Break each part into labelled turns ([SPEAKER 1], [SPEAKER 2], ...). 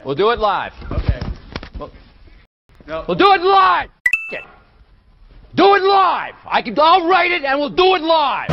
[SPEAKER 1] We'll do it live.
[SPEAKER 2] Okay. Well, no.
[SPEAKER 1] We'll do it live. F it. Do it live. I'll write it and we'll do it live.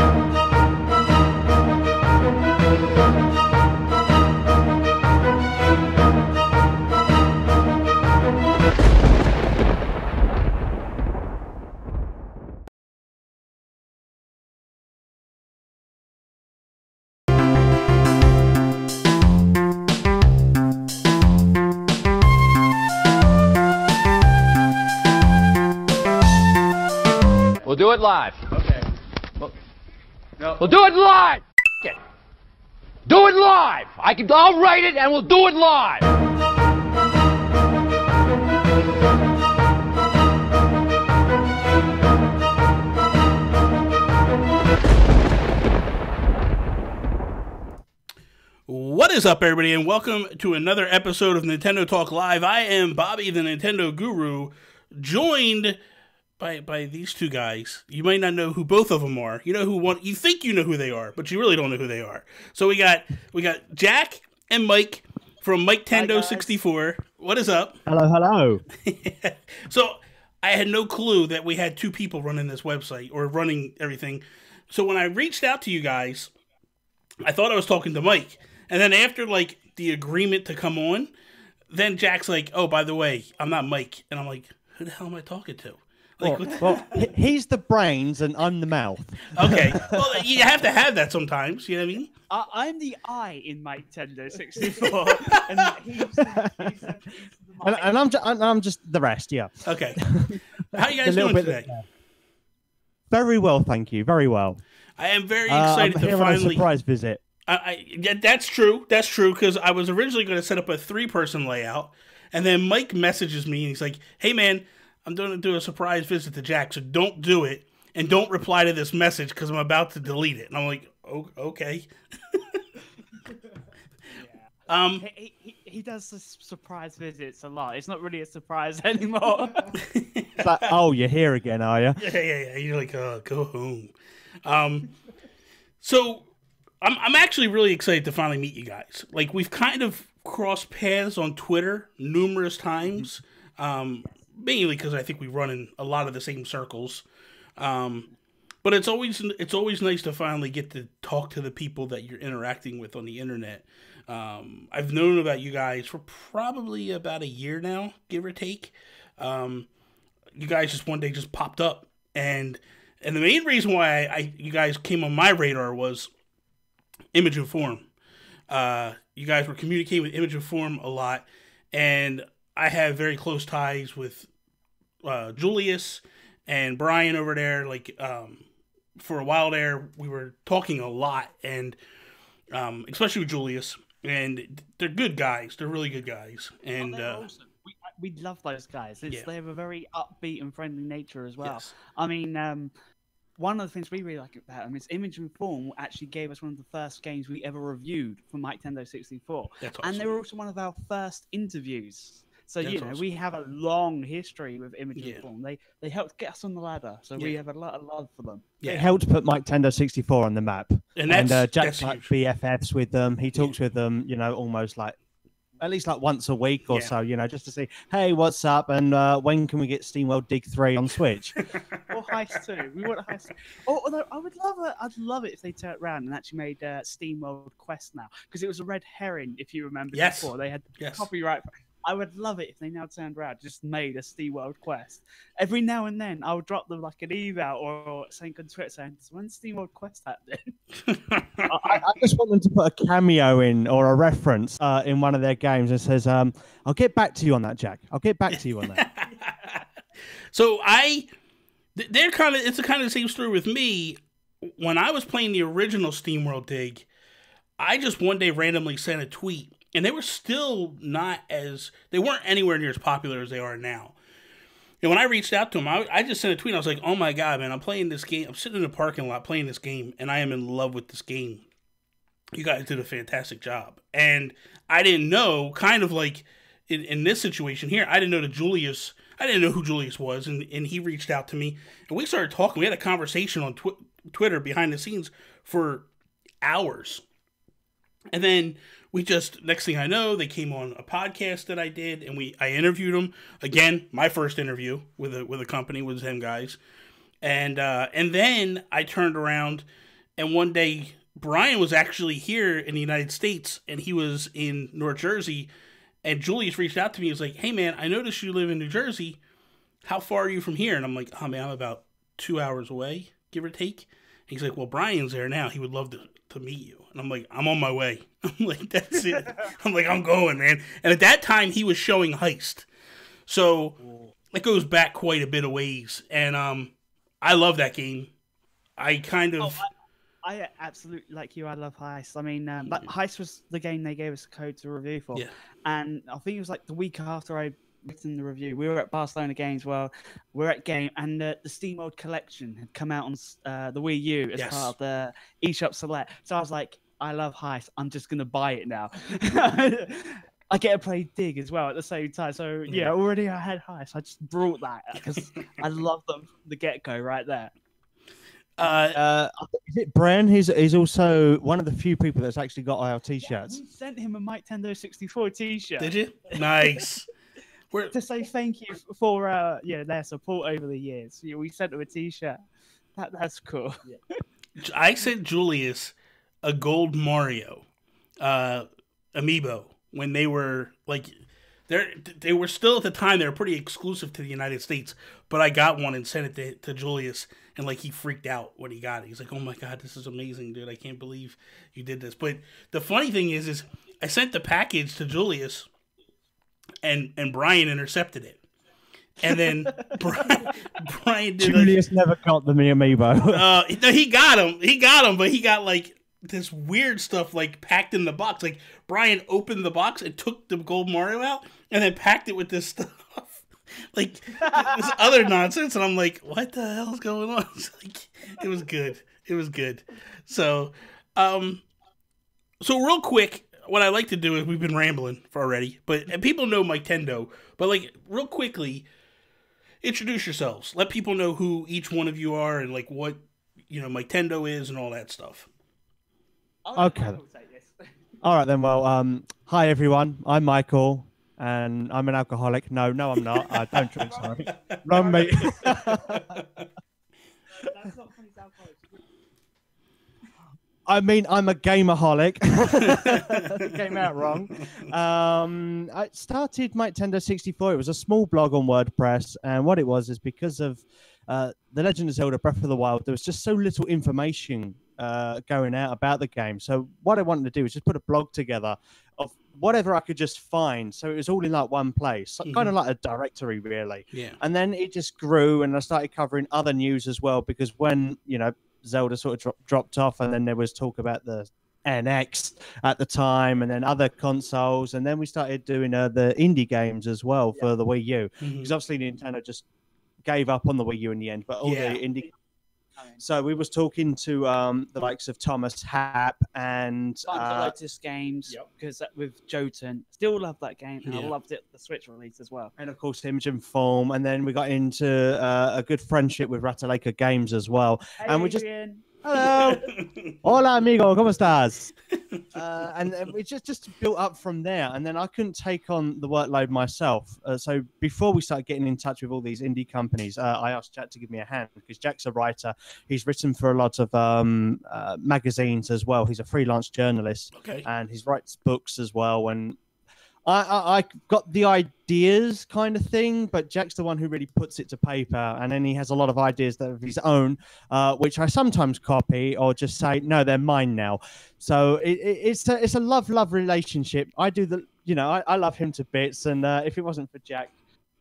[SPEAKER 1] We'll do it live.
[SPEAKER 2] Okay. Well, no.
[SPEAKER 1] We'll do it live. F it. Do it live. I'll write it and we'll do it live.
[SPEAKER 3] What is up, everybody, and welcome to another episode of Nintendo Talk Live. I am Bobby, the Nintendo Guru, joined by these two guys. You might not know who both of them are. You know who one. You think you know who they are, but you really don't know who they are. So we got Jack and Mike from Miketendo64. What is up?
[SPEAKER 4] Hello, hello.
[SPEAKER 3] So I had no clue that we had two people running this website or running everything. So when I reached out to you guys, I thought I was talking to Mike. And then after, like, the agreement to come on, then Jack's like, oh, by the way, I'm not Mike. And I'm like, who the hell am I talking to? Like,
[SPEAKER 4] well, he's the brains and I'm the mouth. Okay.
[SPEAKER 3] Well, you have to have that sometimes. You know what I mean?
[SPEAKER 2] I'm the I in Miketendo64.
[SPEAKER 4] and I'm just the rest, yeah.
[SPEAKER 3] Okay. How you guys doing today?
[SPEAKER 4] Very well, thank you. Very well.
[SPEAKER 3] I am very excited to finally...
[SPEAKER 4] on a surprise visit.
[SPEAKER 3] Yeah, that's true. That's true, because I was originally going to set up a 3-person layout, and then Mike messages me, and he's like, hey, man, I'm going to do a surprise visit to Jack, so don't do it, and don't reply to this message, because I'm about to delete it. And I'm like, oh, okay.
[SPEAKER 2] He does the surprise visits a lot. It's not really a surprise anymore.
[SPEAKER 4] It's like, oh, you're here again, are you?
[SPEAKER 3] Yeah. You're like, go home. So I'm actually really excited to finally meet you guys. Like, we've kind of crossed paths on Twitter numerous times, mainly because I think we run in a lot of the same circles. But it's always nice to finally get to talk to the people that you're interacting with on the internet. I've known about you guys for probably about a year now, give or take. You guys just one day just popped up, and the main reason why you guys came on my radar was Image and Form. You guys were communicating with Image and Form a lot, and I have very close ties with Julius and Brian over there. Like, for a while there, we were talking a lot, and especially with Julius, and they're good guys. They're really good guys, and
[SPEAKER 2] awesome. We love those guys. They have a very upbeat and friendly nature as well.
[SPEAKER 3] Yes.
[SPEAKER 2] I mean, one of the things we really like about them is Image and Form actually gave us one of the first games we ever reviewed for Miketendo64.
[SPEAKER 3] That's awesome.
[SPEAKER 2] And they were also one of our first interviews. So,
[SPEAKER 3] That's awesome.
[SPEAKER 2] We have a long history with Image and Form. They helped get us on the ladder, so we have a lot of love for them.
[SPEAKER 4] Yeah. It helped put Miketendo64 on the map.
[SPEAKER 3] And
[SPEAKER 4] Jack's like BFFs with them. He talks with them, almost like at least like once a week or so, just to see, hey, what's up, and when can we get SteamWorld Dig 3 on Switch?
[SPEAKER 2] Or Heist 2. We want Heist 2. Although I'd love it if they turned around and actually made SteamWorld Quest now, because it was a red herring, if you remember before. They had copyright. I would love it if they now turned around, just made a SteamWorld Quest. Every now and then, I would drop them like an email or something on Twitter saying, when's SteamWorld Quest happening?
[SPEAKER 4] I just want them to put a cameo in or a reference in one of their games and says, I'll get back to you on that, Jack. I'll get back to you on that.
[SPEAKER 3] So it's kind of the same story with me. When I was playing the original SteamWorld Dig, I just one day randomly sent a tweet. And they were still they weren't anywhere near as popular as they are now. And when I reached out to them, I just sent a tweet. I was like, oh my God, man, I'm playing this game. I'm sitting in the parking lot playing this game, and I am in love with this game. You guys did a fantastic job. And I didn't know, kind of like in this situation here, I didn't know who Julius was, and he reached out to me. And we started talking. We had a conversation on Twitter behind the scenes for hours. And then next thing I know, they came on a podcast that I did, and I interviewed them again. My first interview with a company was them guys, and then I turned around, and one day Brian was actually here in the United States, and he was in North Jersey, and Julius reached out to me. He was like, "Hey man, I noticed you live in New Jersey. How far are you from here?" And I'm like, "Oh man, I'm about 2 hours away, give or take." And he's like, "Well, Brian's there now. He would love to meet you." And I'm like, "I'm on my way." I'm like, "That's it." I'm like, "I'm going, man." And at that time, he was showing Heist. So it goes back quite a bit of ways. And I love that game. I kind of...
[SPEAKER 2] I absolutely, like you, I love Heist. I mean, but Heist was the game they gave us a code to review for.
[SPEAKER 3] Yeah.
[SPEAKER 2] And I think it was like the week after I written the review, we were at Barcelona Games. Well, we're at game, and the SteamWorld Collection had come out on the Wii U as part of the eShop Select. So I was like, I love Heist. I'm just going to buy it now. I get to play Dig as well at the same time. So, yeah, already I had Heist. I just brought that because I love them from the get-go right there.
[SPEAKER 4] Is it Bren? He's also one of the few people that's actually got our t-shirts.
[SPEAKER 2] We sent him a Miketendo64 t-shirt.
[SPEAKER 3] Did you? Nice.
[SPEAKER 2] To say thank you for their support over the years. We sent him a t-shirt. That's cool. Yeah.
[SPEAKER 3] I sent Julius a gold Mario amiibo when they were like they were still at the time, they were pretty exclusive to the United States, but I got one and sent it to Julius, and like he freaked out when he got it. He's like, "Oh my god, this is amazing, dude. I can't believe you did this." But the funny thing is I sent the package to Julius, and Brian intercepted it. And then Brian did
[SPEAKER 4] Julius never got the amiibo.
[SPEAKER 3] No, he got him, but he got like this weird stuff like packed in the box. Like Brian opened the box and took the gold Mario out and then packed it with this stuff. Like this other nonsense. And I'm like, what the hell is going on? It's like, it was good. It was good. So real quick, what I like to do is, we've been rambling for already, and people know Miketendo, but like real quickly, introduce yourselves. Let people know who each one of you are and like what, Miketendo is and all that stuff.
[SPEAKER 4] Okay. All right then. Well, hi everyone. I'm Michael, and I'm an alcoholic. No, I'm not. I don't drink. Sorry. Wrong, mate.
[SPEAKER 2] That's not funny.
[SPEAKER 4] I mean, I'm a gameaholic. Came out wrong. I started Miketendo64. It was a small blog on WordPress, and what it was is because of The Legend of Zelda Breath of the Wild, there was just so little information going out about the game. So what I wanted to do was just put a blog together of whatever I could just find. So it was all in like one place, kind of like a directory, really.
[SPEAKER 3] Yeah.
[SPEAKER 4] And then it just grew, and I started covering other news as well, because when, Zelda sort of dropped off, and then there was talk about the NX at the time, and then other consoles, and then we started doing the indie games as well for the Wii U, because obviously Nintendo just gave up on the Wii U in the end, but all the indie. So we was talking to the likes of Thomas Happ and
[SPEAKER 2] Lotus Games, because with Jotun, still love that game, and I loved it, the Switch release as well.
[SPEAKER 4] And of course Imogen Form, and then we got into a good friendship with Ratalaika Games as well.
[SPEAKER 2] Hey,
[SPEAKER 4] and we
[SPEAKER 2] Adrian.
[SPEAKER 4] just hello, hola amigo, ¿cómo estás? And we just built up from there, and then I couldn't take on the workload myself. So before we started getting in touch with all these indie companies, I asked Jack to give me a hand, because Jack's a writer. He's written for a lot of magazines as well. He's a freelance journalist, and he writes books as well. And I got the ideas kind of thing, but Jack's the one who really puts it to paper, and then he has a lot of ideas that of his own, which I sometimes copy or just say, no, they're mine now. So it's a love relationship. I do I love him to bits, and if it wasn't for Jack,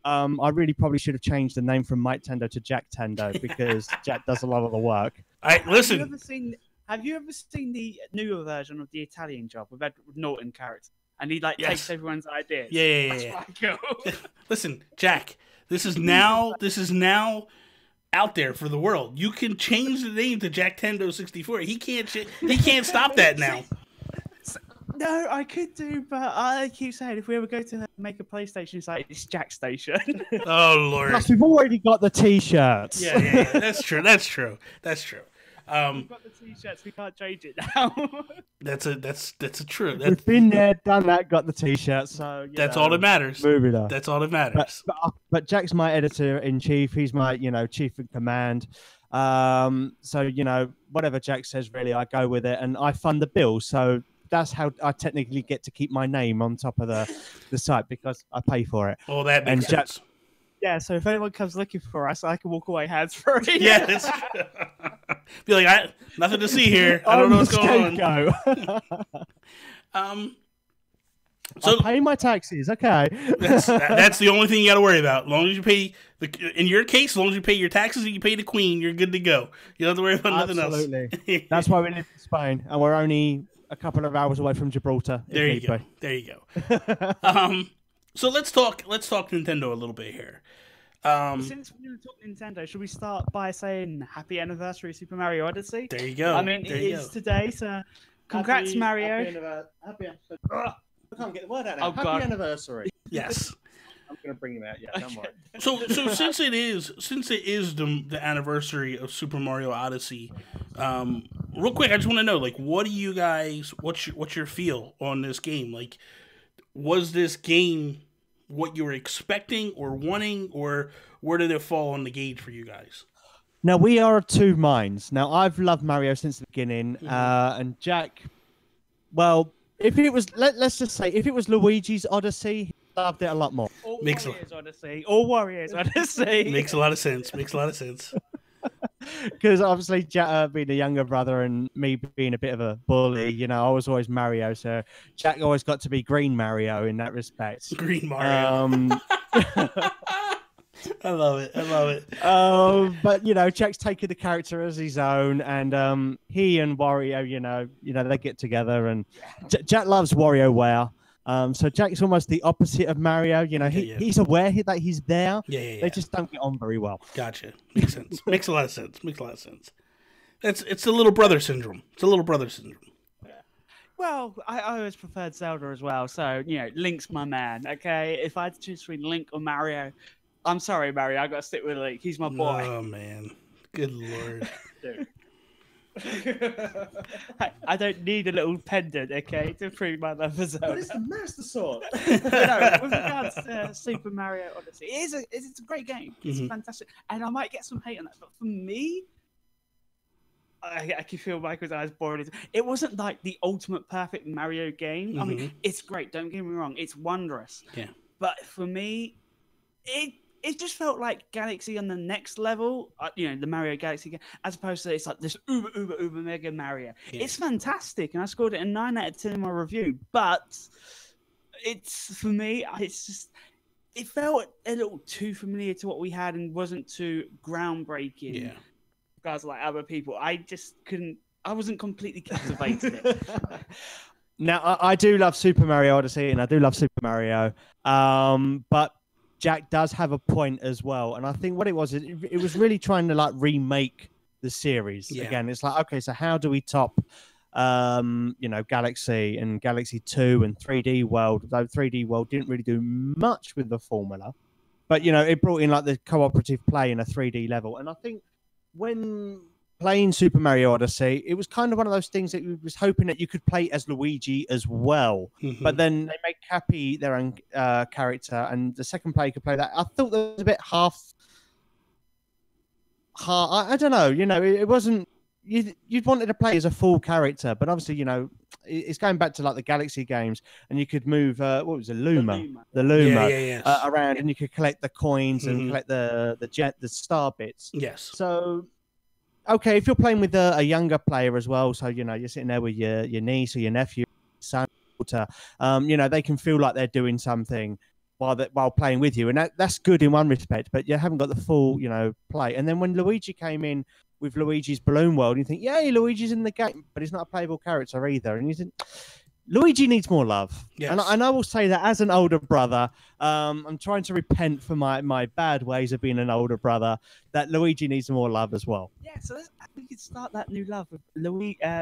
[SPEAKER 4] I really probably should have changed the name from Miketendo to Jack Tendo, because Jack does a lot of the work.
[SPEAKER 3] Listen.
[SPEAKER 2] Have you ever seen the newer version of the Italian Job with Edward Norton character? And he takes everyone's ideas.
[SPEAKER 3] Yeah. That's cool. Listen, Jack, this is now out there for the world. You can change the name to Miketendo64. He can't stop that now.
[SPEAKER 2] No, I could do, but I keep saying if we ever go to make a PlayStation site, it's Jack Station.
[SPEAKER 3] Oh Lord!
[SPEAKER 4] Plus, we've already got the T-shirts.
[SPEAKER 3] Yeah. That's true.
[SPEAKER 2] We've got the t-shirts. We can't change it now.
[SPEAKER 3] That's a true.
[SPEAKER 4] We've been there, done that, got the t-shirt. So
[SPEAKER 3] that's all that matters.
[SPEAKER 4] Moving on.
[SPEAKER 3] That's all that matters.
[SPEAKER 4] But Jack's my editor in chief. He's my chief in command. So whatever Jack says, really, I go with it, and I fund the bill. So that's how I technically get to keep my name on top of the site because I pay for it.
[SPEAKER 3] Oh, that makes sense.
[SPEAKER 2] Yeah, so if anyone comes looking for us, I can walk away hands free.
[SPEAKER 3] Yes. Be like, nothing to see here. I don't know what's going on.
[SPEAKER 4] So I pay my taxes. Okay.
[SPEAKER 3] That's the only thing you got to worry about. As long as you pay in your case, as long as you pay your taxes and you pay the Queen, you're good to go. You don't have to worry about nothing else.
[SPEAKER 4] Absolutely. That's why we live in Spain, and we're only a couple of hours away from Gibraltar.
[SPEAKER 3] There you go. There you go. So let's talk Nintendo a little bit here.
[SPEAKER 2] Since we're going to talk Nintendo, should we start by saying Happy Anniversary Super Mario Odyssey?
[SPEAKER 3] There you go.
[SPEAKER 2] I mean, it is today, so congrats, Mario.
[SPEAKER 4] Happy I can't get the word out now. Happy anniversary.
[SPEAKER 3] Yes.
[SPEAKER 4] I'm going to bring him out. Yeah, don't worry.
[SPEAKER 3] So since it is the anniversary of Super Mario Odyssey, real quick, I just want to know, like, what do you guys? What's your feel on this game? Like, was this game what you were expecting or wanting, or where did it fall on the gauge for you guys?
[SPEAKER 4] Now, we are of two minds. Now, I've loved Mario since the beginning, and Jack, well, if it was, let's just say, if it was Luigi's Odyssey, he loved it a lot more.
[SPEAKER 2] Or Warriors Odyssey.
[SPEAKER 3] Makes a lot of sense.
[SPEAKER 4] Because obviously, Jack being a younger brother and me being a bit of a bully, I was always Mario. So Jack always got to be Green Mario in that respect.
[SPEAKER 3] Green Mario. I love it.
[SPEAKER 4] But Jack's taken the character as his own, and he and Wario, they get together, and Jack loves WarioWare. So Jack's almost the opposite of Mario. He's aware that he's there.
[SPEAKER 3] Yeah.
[SPEAKER 4] They just don't get on very well.
[SPEAKER 3] Gotcha. Makes sense. Makes a lot of sense. It's the little brother syndrome.
[SPEAKER 2] Well, I always preferred Zelda as well. So Link's my man. Okay, if I had to choose between Link or Mario, I'm sorry, Mario. I got to stick with Link. He's my boy.
[SPEAKER 3] Oh man, good lord.
[SPEAKER 2] Dude. I don't need a little pendant, okay, to prove my love for Zelda.
[SPEAKER 4] But it's the Master Sword.
[SPEAKER 2] With regards to Super Mario Odyssey, it's a great game. It's fantastic, and I might get some hate on that, but for me, I can feel Michael's eyes boring. It wasn't like the ultimate perfect Mario game. I mean, it's great. Don't get me wrong. It's wondrous.
[SPEAKER 3] Yeah.
[SPEAKER 2] But for me, it just felt like Galaxy on the next level, the Mario Galaxy game, as opposed to it's like this uber mega Mario. Yeah. It's fantastic, and I scored it a 9 out of 10 in my review. But for me, it felt a little too familiar to what we had and wasn't too groundbreaking. Yeah. Guys like other people, I wasn't completely captivated it.
[SPEAKER 4] Now, I do love Super Mario Odyssey, and I do love Super Mario, but Jack does have a point as well, and I think what it was really trying to remake the series again. It's like, okay, so how do we top Galaxy and Galaxy 2 and 3D World? Though 3D World didn't really do much with the formula, but it brought in the cooperative play in a 3D level. And I think when playing Super Mario Odyssey, it was kind of one of those things that you was hoping that you could play as Luigi as well. But then they made Cappy their own character, and the second player could play that. I thought that was a bit half. I don't know. It wasn't. You'd wanted to play as a full character, but obviously, it's going back to the Galaxy games, and you could move. What was it, Luma? The Luma around, and you could collect the coins and collect the star bits.
[SPEAKER 3] Yes.
[SPEAKER 4] So. Okay, if you're playing with a younger player as well, so you're sitting there with your niece or your nephew, son, daughter, they can feel like they're doing something while playing with you, and that's good in one respect. But you haven't got the full play. And then when Luigi came in with Luigi's Balloon World, you think, yay, Luigi's in the game, but he's not a playable character either. And you think Luigi needs more love. Yes. And I will say that as an older brother, I'm trying to repent for my bad ways of being an older brother, that Luigi needs more love as well.
[SPEAKER 2] Yeah, so we could start that new love with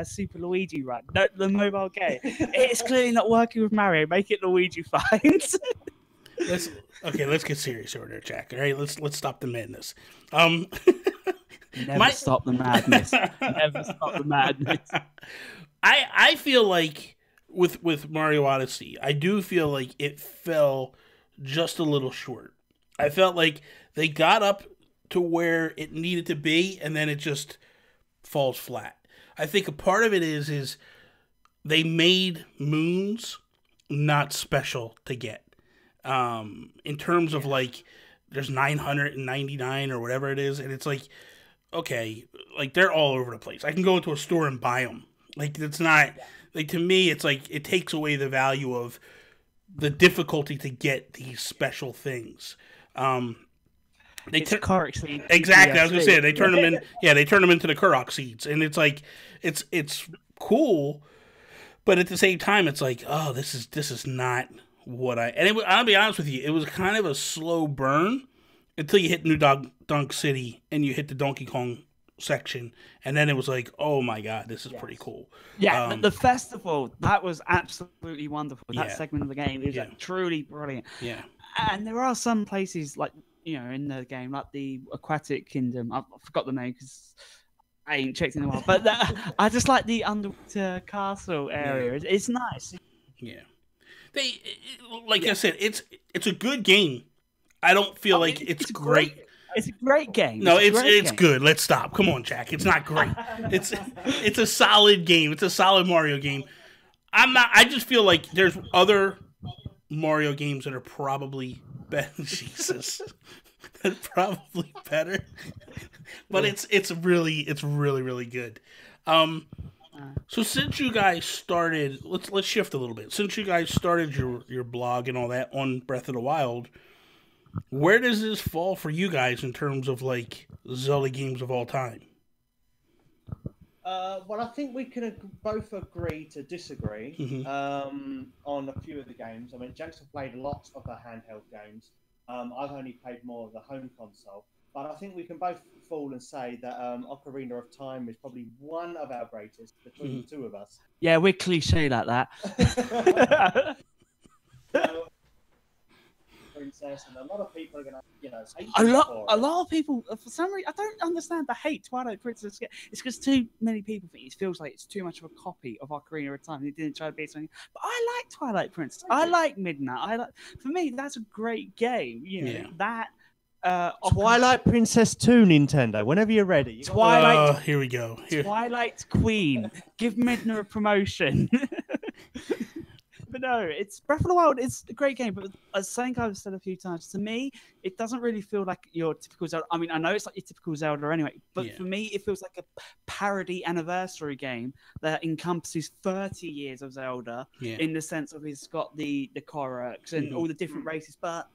[SPEAKER 2] Super Luigi run, the mobile game. It's clearly not working with Mario. Make it Luigi fine.
[SPEAKER 3] Let's get serious over there, Jack. All right, let's stop the madness.
[SPEAKER 2] Never stop the madness. Never stop the madness.
[SPEAKER 3] I feel like with Mario Odyssey, I do feel like it fell just a little short. I felt like they got up to where it needed to be, and then it just falls flat. I think a part of it is they made moons not special to get. In terms of like, there's 999 or whatever it is, and it's like, okay, like they're all over the place. I can go into a store and buy them. Like, it's not, like, to me, it's like, it takes away the value of the difficulty to get these special things.
[SPEAKER 2] It's Korok seeds.
[SPEAKER 3] Exactly, I was gonna say they turn them in. Yeah, they turn them into the Korok seeds, and it's like, it's cool, but at the same time, it's like, oh, this is not what I. And I'll be honest with you, it was kind of a slow burn until you hit New Donk City and you hit the Donkey Kong section, and then it was like, oh my god, this is pretty cool.
[SPEAKER 2] Yeah, the festival, that was absolutely wonderful. That segment of the game is truly brilliant.
[SPEAKER 3] Yeah,
[SPEAKER 2] and there are some places like, you know, in the game, like the Aquatic Kingdom. I forgot the name because I ain't checked in a while, but I just like the underwater castle area. It's nice.
[SPEAKER 3] Yeah, I said, it's a good game. I don't feel like it's great.
[SPEAKER 2] It's a great game.
[SPEAKER 3] No, it's good. Let's stop. Come on, Jack. It's not great. It's a solid game. It's a solid Mario game. I just feel like there's other Mario games that are probably better. Jesus. They're probably better. But it's really really good. So since you guys started, let's shift a little bit. Since you guys started your blog and all that on Breath of the Wild, where does this fall for you guys in terms of like Zelda games of all time?
[SPEAKER 4] Well, I think we can both agree to disagree on a few of the games. I mean, Jackson played a lot of the handheld games. I've only played more of the home console. But I think we can both fall and say that Ocarina of Time is probably one of our greatest between the two of us.
[SPEAKER 2] Yeah, we're cliche like that.
[SPEAKER 4] Princess, and a lot of people are gonna, hate
[SPEAKER 2] a lot of people, for some reason, I don't understand the hate Twilight Princess. It's because too many people think it feels like it's too much of a copy of Ocarina of Time. It didn't try to be something. But I like Twilight Princess. I like Midnight. For me, that's a great game. You know that.
[SPEAKER 4] Twilight Princess 2, Nintendo. Whenever you're ready.
[SPEAKER 2] Twilight.
[SPEAKER 3] Here we go.
[SPEAKER 2] Twilight Queen. Give Midna a promotion. But no, it's Breath of the Wild. It's a great game, but as something I've said a few times, to me, it doesn't really feel like your typical Zelda. I mean, I know it's like your typical Zelda anyway, but for me, it feels like a parody anniversary game that encompasses 30 years of Zelda in the sense of it's got the Koroks and all the different races, but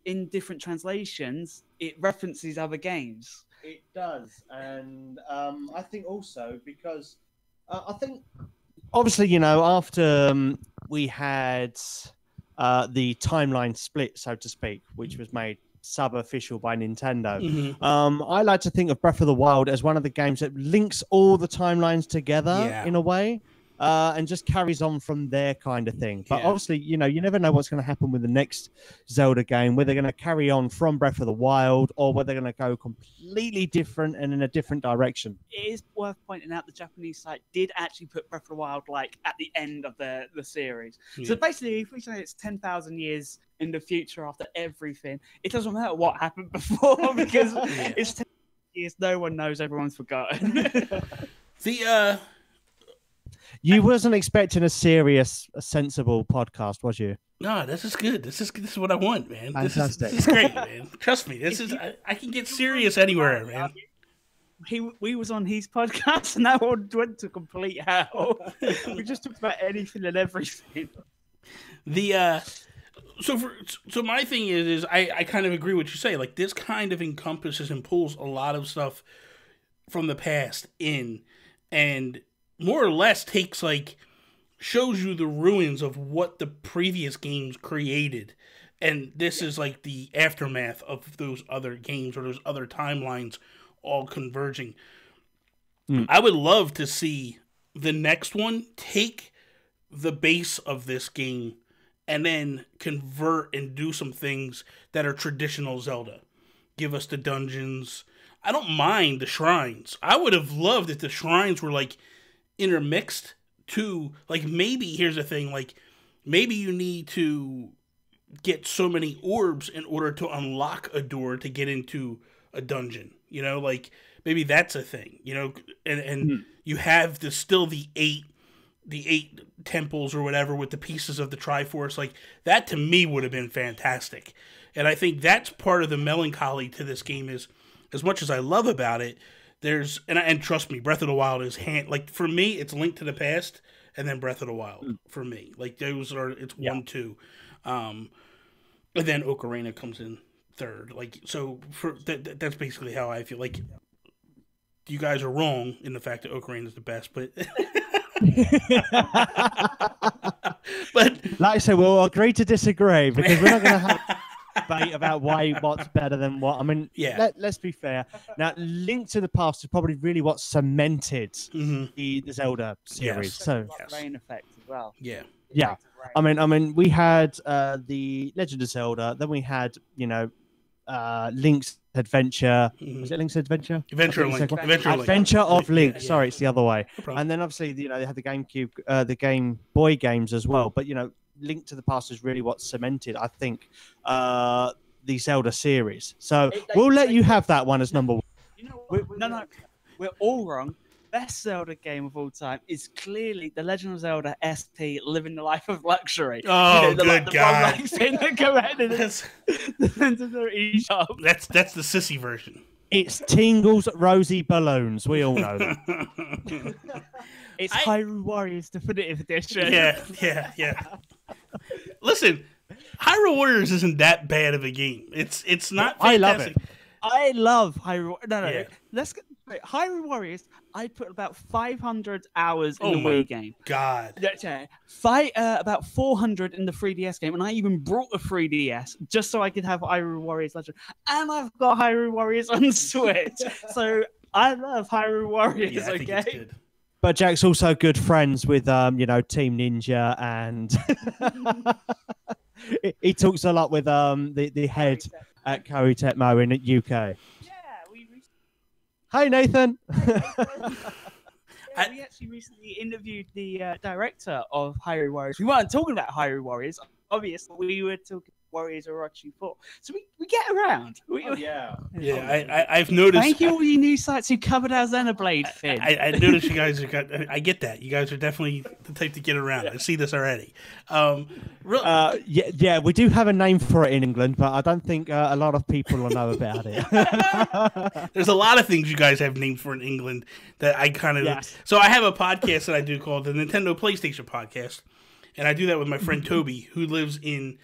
[SPEAKER 2] in different translations, it references other games.
[SPEAKER 4] It does, and I think also because I think obviously, after we had the timeline split, so to speak, which was made sub-official by Nintendo. I like to think of Breath of the Wild as one of the games that links all the timelines together in a way. And just carries on from there kind of thing. But obviously, you never know what's going to happen with the next Zelda game, whether they're going to carry on from Breath of the Wild or whether they're going to go completely different and in a different direction.
[SPEAKER 2] It is worth pointing out the Japanese site did actually put Breath of the Wild like at the end of the series. So basically, if we say it's 10,000 years in the future after everything, it doesn't matter what happened before because it's 10 years, no one knows, everyone's forgotten.
[SPEAKER 4] You wasn't expecting a serious, sensible podcast, was you?
[SPEAKER 3] No, this is good. This is what I want, man.
[SPEAKER 4] Fantastic.
[SPEAKER 3] This is great, man. Trust me. I can get serious anywhere, man.
[SPEAKER 2] We was on his podcast, and that one went to complete hell. We just talked about anything and everything.
[SPEAKER 3] So my thing is I kind of agree with what you say. Like, this kind of encompasses and pulls a lot of stuff from the past in, and more or less shows you the ruins of what the previous games created. And this is like the aftermath of those other games or those other timelines all converging. I would love to see the next one take the base of this game and then convert and do some things that are traditional Zelda. Give us the dungeons. I don't mind the shrines. I would have loved if the shrines were like intermixed too. Like maybe here's the thing, like maybe you need to get so many orbs in order to unlock a door to get into a dungeon. You know, like maybe that's a thing, you know, and you have the eight temples or whatever with the pieces of the Triforce. Like that to me would have been fantastic. And I think that's part of the melancholy to this game is, as much as I love about it, there's, and trust me, Breath of the Wild is like for me, it's Link to the Past and then Breath of the Wild for me. Like those are, it's 1, 2. And then Ocarina comes in third. Like, so for that's basically how I feel. Like you guys are wrong in the fact that Ocarina is the best, but but
[SPEAKER 4] like I said, we'll agree to disagree because we're not going to have debate about what's better than what. I mean, let's be fair. Now, Link to the Past is probably really what cemented the Zelda series.
[SPEAKER 3] Yes.
[SPEAKER 4] So
[SPEAKER 2] rain effect as well.
[SPEAKER 3] Yeah.
[SPEAKER 4] I mean, we had the Legend of Zelda, then we had, you know, Link's Adventure. Was it Link's Adventure?
[SPEAKER 3] Adventure Link.
[SPEAKER 4] Adventure of Link.
[SPEAKER 3] Yeah.
[SPEAKER 4] Sorry, it's the other way.
[SPEAKER 3] No
[SPEAKER 4] And then obviously, you know, they had the GameCube, the Game Boy games as well. But you know, Link to the Past is really what cemented, I think, the Zelda series. So we'll let you have that one as number one.
[SPEAKER 2] You know what? No, we're all wrong. Best Zelda game of all time is clearly The Legend of Zelda SP, Living the Life of Luxury.
[SPEAKER 3] Oh,
[SPEAKER 2] you know,
[SPEAKER 3] good God.
[SPEAKER 2] Go ahead and that's
[SPEAKER 3] the sissy version.
[SPEAKER 4] It's Tingle's Rosy Balloons. We all know that.
[SPEAKER 2] It's Hyrule Warriors Definitive Edition.
[SPEAKER 3] Yeah. Listen, Hyrule Warriors isn't that bad of a game. It's not fantastic.
[SPEAKER 2] I love Hyrule. No.
[SPEAKER 3] Yeah.
[SPEAKER 2] Let's get Hyrule Warriors. I put about 500 hours in the
[SPEAKER 3] my
[SPEAKER 2] Wii game.
[SPEAKER 3] God.
[SPEAKER 2] About 400 in the 3DS game, and I even brought a 3DS just so I could have Hyrule Warriors Legend. And I've got Hyrule Warriors on Switch, so I love Hyrule Warriors.
[SPEAKER 3] Yeah, I think it's
[SPEAKER 2] okay.
[SPEAKER 3] good.
[SPEAKER 4] But Jack's also good friends with, you know, Team Ninja, and he talks a lot with the head at Koei Tecmo in the UK. Hi, Nathan.
[SPEAKER 2] We actually recently interviewed the director of Hyrule Warriors. We weren't talking about Hyrule Warriors, obviously. We were talking Warriors Orochi 4. So we get around.
[SPEAKER 3] I've noticed.
[SPEAKER 2] Thank you, all you new sites who covered our Xenoblade, Finn.
[SPEAKER 3] I noticed you guys I get that. You guys are definitely the type to get around. I see this already.
[SPEAKER 4] We do have a name for it in England, but I don't think a lot of people will know about it.
[SPEAKER 3] There's a lot of things you guys have names for in England that I kind of... Yes. So I have a podcast that I do called the Nintendo PlayStation Podcast, and I do that with my friend Toby, who lives in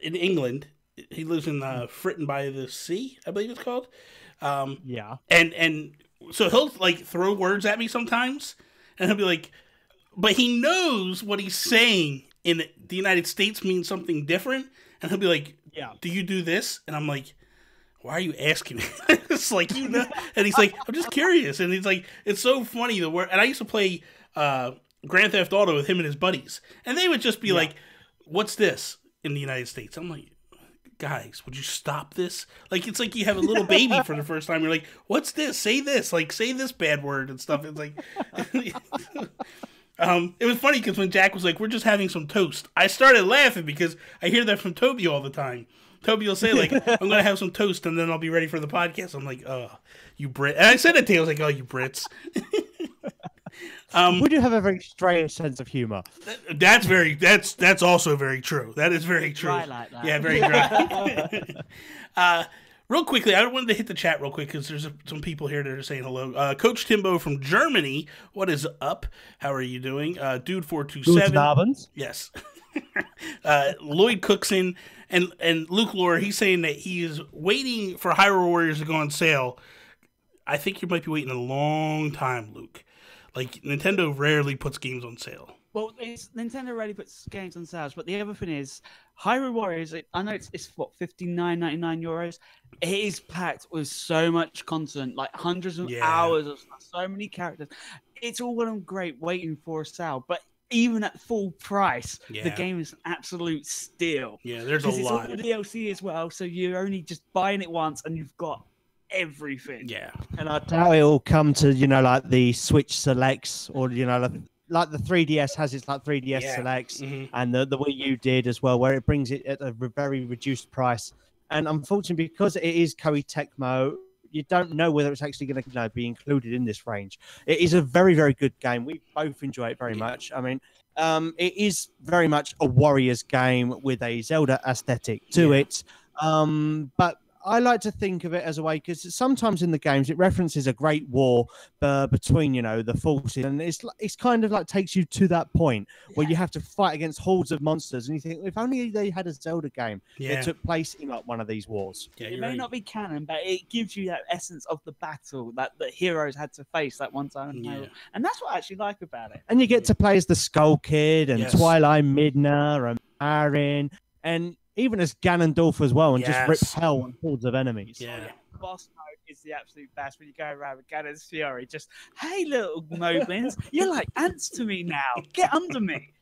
[SPEAKER 3] England. He lives in Fritton by the Sea, I believe it's called. And so he'll like throw words at me sometimes, and he'll be like, but he knows what he's saying in the United States means something different, and he'll be like, do you do this? And I'm like, why are you asking me? It's like, you know, and he's like, I'm just curious, and he's like, it's so funny the word. And I used to play Grand Theft Auto with him and his buddies, and they would just be like, what's this in the United States? I'm like, guys, would you stop this? Like, it's like you have a little baby for the first time. You're like, what's this? Say this. Like, say this bad word and stuff. It's like, it was funny because when Jack was like, we're just having some toast, I started laughing because I hear that from Toby all the time. Toby will say, like, I'm going to have some toast and then I'll be ready for the podcast. I'm like, oh, you Brit. And I said it to you. I was like, oh, you Brits.
[SPEAKER 4] We do have a very strange sense of humor.
[SPEAKER 3] That's also very true. That is very true.
[SPEAKER 2] Dry like that.
[SPEAKER 3] Yeah, very dry. Real quickly, I wanted to hit the chat real quick because there's some people here that are saying hello. Coach Timbo from Germany, what is up? How are you doing? Dude 427. Yes. Lloyd Cookson and Luke Lore, he's saying that he is waiting for Hyrule Warriors to go on sale. I think you might be waiting a long time, Luke. Like, Nintendo rarely puts games on sale.
[SPEAKER 2] Well, Nintendo rarely puts games on sales, but the other thing is, Hyrule Warriors, I know it's what, €59.99? It is packed with so much content, like hundreds of hours of stuff, so many characters. It's all well and great waiting for a sale, but even at full price,
[SPEAKER 3] Yeah.
[SPEAKER 2] the game is an absolute steal.
[SPEAKER 3] Yeah, there's a
[SPEAKER 2] Because it's all
[SPEAKER 3] lot.
[SPEAKER 2] the DLC as well, so you're only just buying it once and you've got everything.
[SPEAKER 3] Yeah.
[SPEAKER 4] And I doubt it will come to, you know, like the Switch selects, or, you know, like the 3DS has its like 3DS selects, and the Wii U did as well, where it brings it at a very reduced price. And unfortunately, because it is Koei Tecmo, you don't know whether it's actually going to be included in this range. It is a very, very good game. We both enjoy it very much. I mean, it is very much a Warriors game with a Zelda aesthetic to it. But I like to think of it as a way, because sometimes in the games it references a great war between, you know, the forces, and it's kind of like takes you to that point where you have to fight against hordes of monsters, and you think, if only they had a Zelda game that took place in like one of these wars.
[SPEAKER 3] Yeah,
[SPEAKER 2] it may not be canon, but it gives you that essence of the battle that the heroes had to face that one time, and that's what I actually like about it.
[SPEAKER 4] And you get to play as the Skull Kid and Twilight Midna and Marin, and even as Ganondorf as well, and just rip hell on hordes of enemies.
[SPEAKER 3] Yeah.
[SPEAKER 2] Boss mode is the absolute best when you go around with Ganon's Fury. Just, hey, little moblins, you're like ants to me now. Get under me.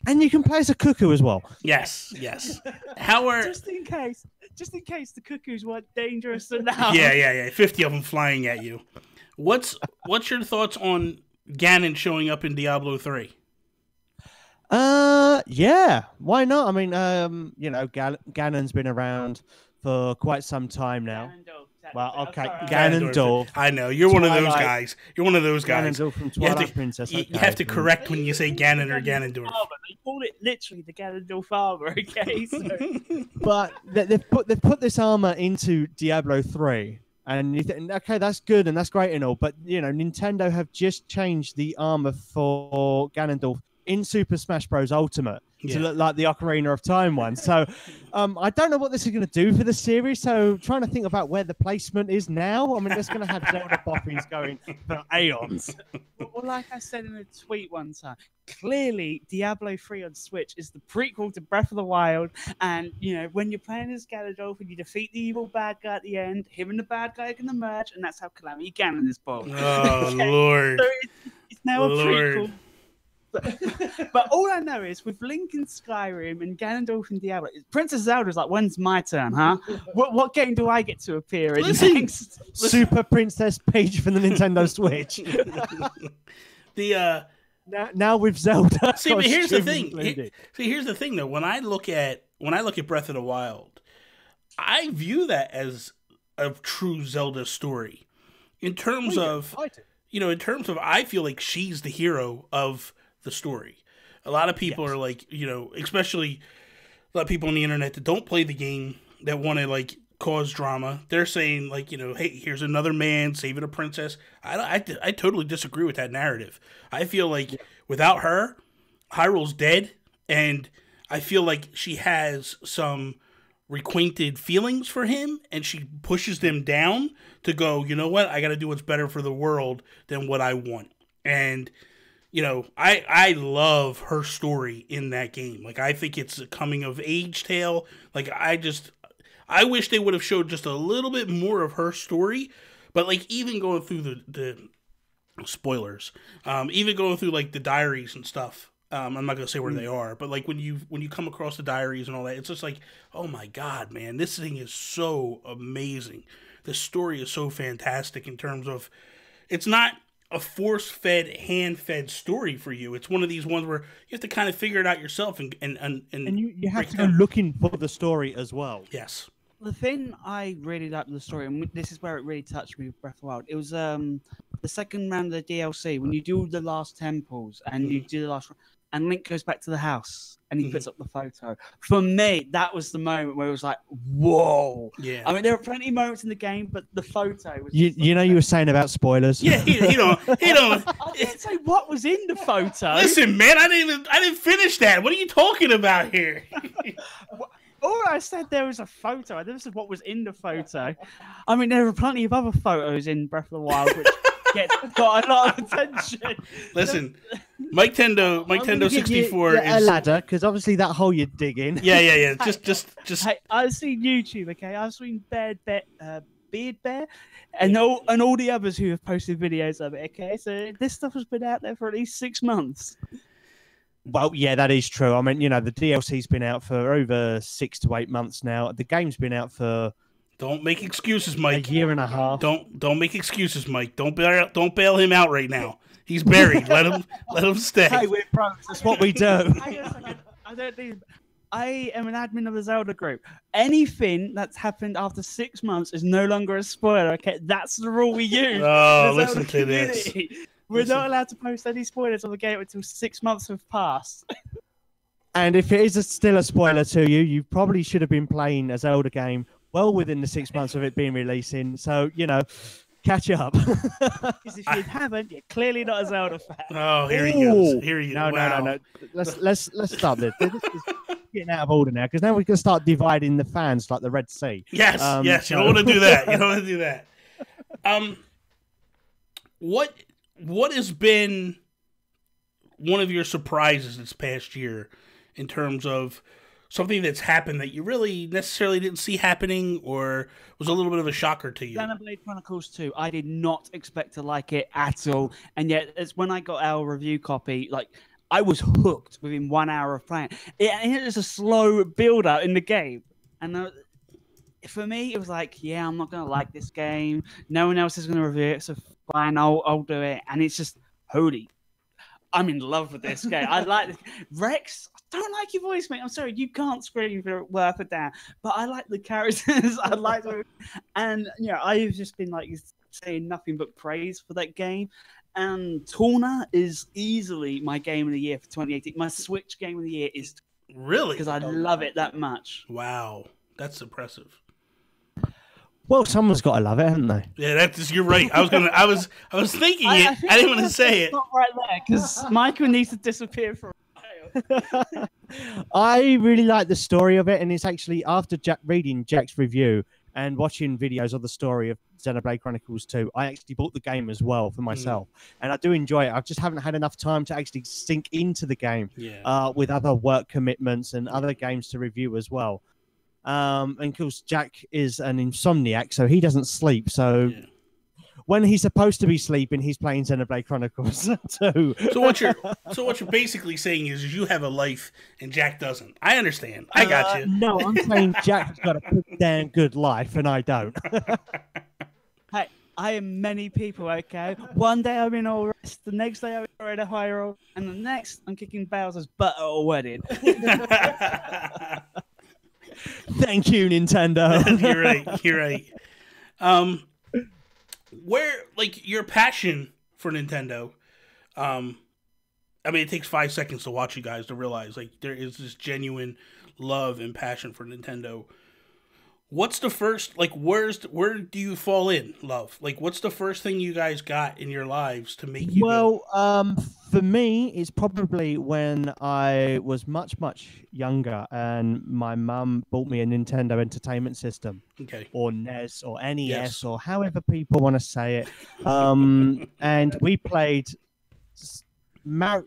[SPEAKER 4] And you can play as a cuckoo as well.
[SPEAKER 3] Yes. How are
[SPEAKER 2] just in case the cuckoos weren't dangerous enough.
[SPEAKER 3] Yeah. 50 of them flying at you. What's your thoughts on Ganon showing up in Diablo 3?
[SPEAKER 4] Yeah, why not? I mean, you know, Ganon's been around for quite some time now. Well, okay, Ganondorf.
[SPEAKER 3] I know you're one of those guys. You're one of those guys.
[SPEAKER 4] Ganondorf from Twilight Princess.
[SPEAKER 3] You have to correct when you say Ganon or Ganondorf.
[SPEAKER 2] They call it literally the Ganondorf armor, okay? So.
[SPEAKER 4] But they've put this armor into Diablo 3. And you think, okay, that's good and that's great and all, but you know, Nintendo have just changed the armor for Ganondorf in Super Smash Bros. Ultimate to look like the Ocarina of Time one. So I don't know what this is going to do for the series. So trying to think about where the placement is now. I mean, it's going to have Zelda boppings going for aeons.
[SPEAKER 2] Well, like I said in a tweet one time, clearly Diablo 3 on Switch is the prequel to Breath of the Wild. And, you know, when you're playing as Ganondorf and you defeat the evil bad guy at the end, him and the bad guy are going to merge, and that's how Calamity Ganon is born.
[SPEAKER 3] Oh, Lord.
[SPEAKER 2] So it's now a prequel. But all I know is with Link in Skyrim and Ganondorf and Diablo, Princess Zelda's like, when's my turn, huh? What game do I get to appear in next?
[SPEAKER 4] Super Princess Peach for the Nintendo Switch. Now with Zelda.
[SPEAKER 3] See, but here's the thing. Here's the thing, though. When I look at Breath of the Wild, I view that as a true Zelda story. In terms of, I feel like she's the hero of the story. A lot of people are like, you know, especially a lot of people on the internet that don't play the game, that want to like cause drama. They're saying like, you know, hey, here's another man saving a princess. I totally disagree with that narrative. I feel like without her, Hyrule's dead, and I feel like she has some requited feelings for him, and she pushes them down to go, you know what, I got to do what's better for the world than what I want. And you know, I love her story in that game. Like, I think it's a coming of age tale. Like, I wish they would have showed just a little bit more of her story. But like, even going through the spoilers, even going through like the diaries and stuff. I'm not gonna say where they are, but like when you come across the diaries and all that, it's just like, oh my God, man, this thing is so amazing. The story is so fantastic in terms of, it's not a force-fed, hand-fed story for you. It's one of these ones where you have to kind of figure it out yourself, and
[SPEAKER 4] you have to go looking for the story as well.
[SPEAKER 3] Yes.
[SPEAKER 2] The thing I really liked in the story, and this is where it really touched me with Breath of the Wild, it was the second round of the DLC, when you do the last temples, and you do the last, and Link goes back to the house, and he puts up the photo. For me, that was the moment where it was like, whoa.
[SPEAKER 3] Yeah.
[SPEAKER 2] I mean, there are plenty of moments in the game, but the photo was...
[SPEAKER 4] You know, you were saying about spoilers.
[SPEAKER 3] Yeah, he don't.
[SPEAKER 2] I didn't say what was in the photo.
[SPEAKER 3] Listen, man, I didn't finish that. What are you talking about here?
[SPEAKER 2] All I said there was a photo. I never said what was in the photo. I mean, there are plenty of other photos in Breath of the Wild which got a lot of attention.
[SPEAKER 3] Listen, Miketendo64
[SPEAKER 4] is a ladder, because obviously that hole you're digging.
[SPEAKER 3] Yeah. Just.
[SPEAKER 2] Hey, I've seen YouTube. Okay, I've seen Beard Bear, and all the others who have posted videos of it. Okay, so this stuff has been out there for at least 6 months.
[SPEAKER 4] Well, yeah, that is true. I mean, you know, the DLC's been out for over 6 to 8 months now. The game's been out for
[SPEAKER 3] Don't make excuses, Mike.
[SPEAKER 4] a year and a half.
[SPEAKER 3] Don't make excuses, Mike. Don't bail him out right now. He's buried. let him stay.
[SPEAKER 4] Hey, we're pros. That's what we do.
[SPEAKER 2] I am an admin of the Zelda group. Anything that's happened after 6 months is no longer a spoiler. Okay, that's the rule we use.
[SPEAKER 3] Oh, listen to this.
[SPEAKER 2] We're not allowed to post any spoilers on the game until 6 months have passed.
[SPEAKER 4] And if it is still a spoiler to you, you probably should have been playing a Zelda game well within the 6 months of it being releasing. So, you know, catch up.
[SPEAKER 2] Because if you haven't, you're clearly not a Zelda fan.
[SPEAKER 3] Oh, here he goes. Here he goes.
[SPEAKER 4] No. Let's stop this. This is getting out of order now, because now we can start dividing the fans like the Red Sea.
[SPEAKER 3] Yes, yes. You don't want to do that. You don't want to do that. What has been one of your surprises this past year in terms of something that's happened that you really necessarily didn't see happening, or was a little bit of a shocker to you?
[SPEAKER 2] Xenoblade Chronicles 2. I did not expect to like it at all, and yet it's when I got our review copy, like, I was hooked within 1 hour of playing. It was a slow build-up in the game, and for me, it was like, yeah, I'm not going to like this game. No one else is going to review it, so fine, I'll do it. And it's just, holy, I'm in love with this game. I like this. Rex, I don't like your voice, mate. I'm sorry, you can't scream for worth a damn. But I like the characters. I like them. And, you know, I've just been, like, saying nothing but praise for that game. And Torna is easily my game of the year for 2018. My Switch game of the year is...
[SPEAKER 3] Really?
[SPEAKER 2] Because I love it that much.
[SPEAKER 3] Wow. That's impressive.
[SPEAKER 4] Well, someone's got to love it, haven't they?
[SPEAKER 3] Yeah, you're right. I was thinking it. I didn't want to say it.
[SPEAKER 2] Not right there, because Michael needs to disappear for a while.
[SPEAKER 4] I really like the story of it, and it's actually after reading Jack's review and watching videos of the story of Xenoblade Chronicles 2, I actually bought the game as well for myself, and I do enjoy it. I just haven't had enough time to actually sink into the game with other work commitments and other games to review as well. And of course, Jack is an insomniac, so he doesn't sleep. So when he's supposed to be sleeping, he's playing Xenoblade Chronicles 2.
[SPEAKER 3] So what you're basically saying is you have a life and Jack doesn't. I understand. I got you.
[SPEAKER 4] No, I'm saying Jack's got a pretty damn good life, and I don't.
[SPEAKER 2] Hey, I am many people, okay? One day I'm in all rest, the next day I'm in a high roll, and the next I'm kicking Bowser's butt at a wedding.
[SPEAKER 4] Thank you, Nintendo.
[SPEAKER 3] You're right. Where, like, your passion for Nintendo, I mean, it takes 5 seconds to watch you guys to realize, like, there is this genuine love and passion for Nintendo. What's the first, like, where do you fall in love? Like, what's the first thing you guys got in your lives to make you
[SPEAKER 4] for me, it's probably when I was much younger, and my mum bought me a Nintendo Entertainment System, or NES, or NES, or however people want to say it, and we played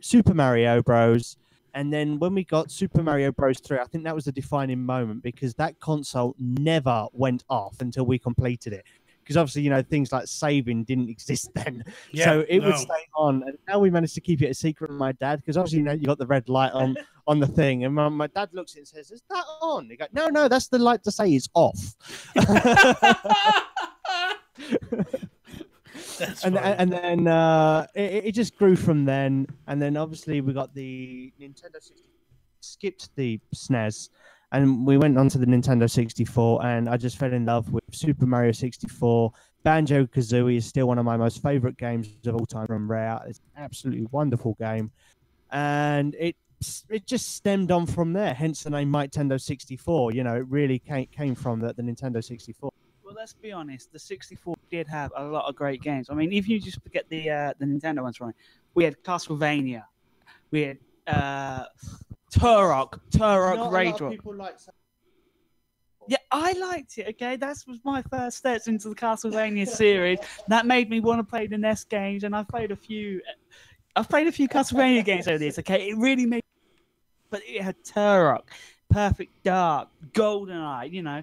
[SPEAKER 4] Super Mario Bros. And then when we got Super Mario Bros. 3, I think that was a defining moment, because that console never went off until we completed it. Because obviously, you know, things like saving didn't exist then. So it would stay on. And now we managed to keep it a secret from my dad, because obviously, you know, you got the red light on the thing. And my dad looks at it and says, "Is that on?" He goes, No, that's the light to say it's off. And then it just grew from then, and then obviously we got the Nintendo 64, skipped the SNES, and we went on to the Nintendo 64, and I just fell in love with Super Mario 64. Banjo-Kazooie is still one of my most favorite games of all time from Rare. It's an absolutely wonderful game, and it just stemmed on from there, hence the name Miketendo64. You know, it really came from the Nintendo 64.
[SPEAKER 2] Well, let's be honest. The 64 did have a lot of great games. I mean, if you just forget the Nintendo ones, right? We had Castlevania. We had Turok Raidrock. Yeah, I liked it. Okay, that was my first steps into the Castlevania series. That made me want to play the NES games, and I've played a few Castlevania games over this. Okay, it really made. But it had Turok, Perfect Dark, GoldenEye. You know.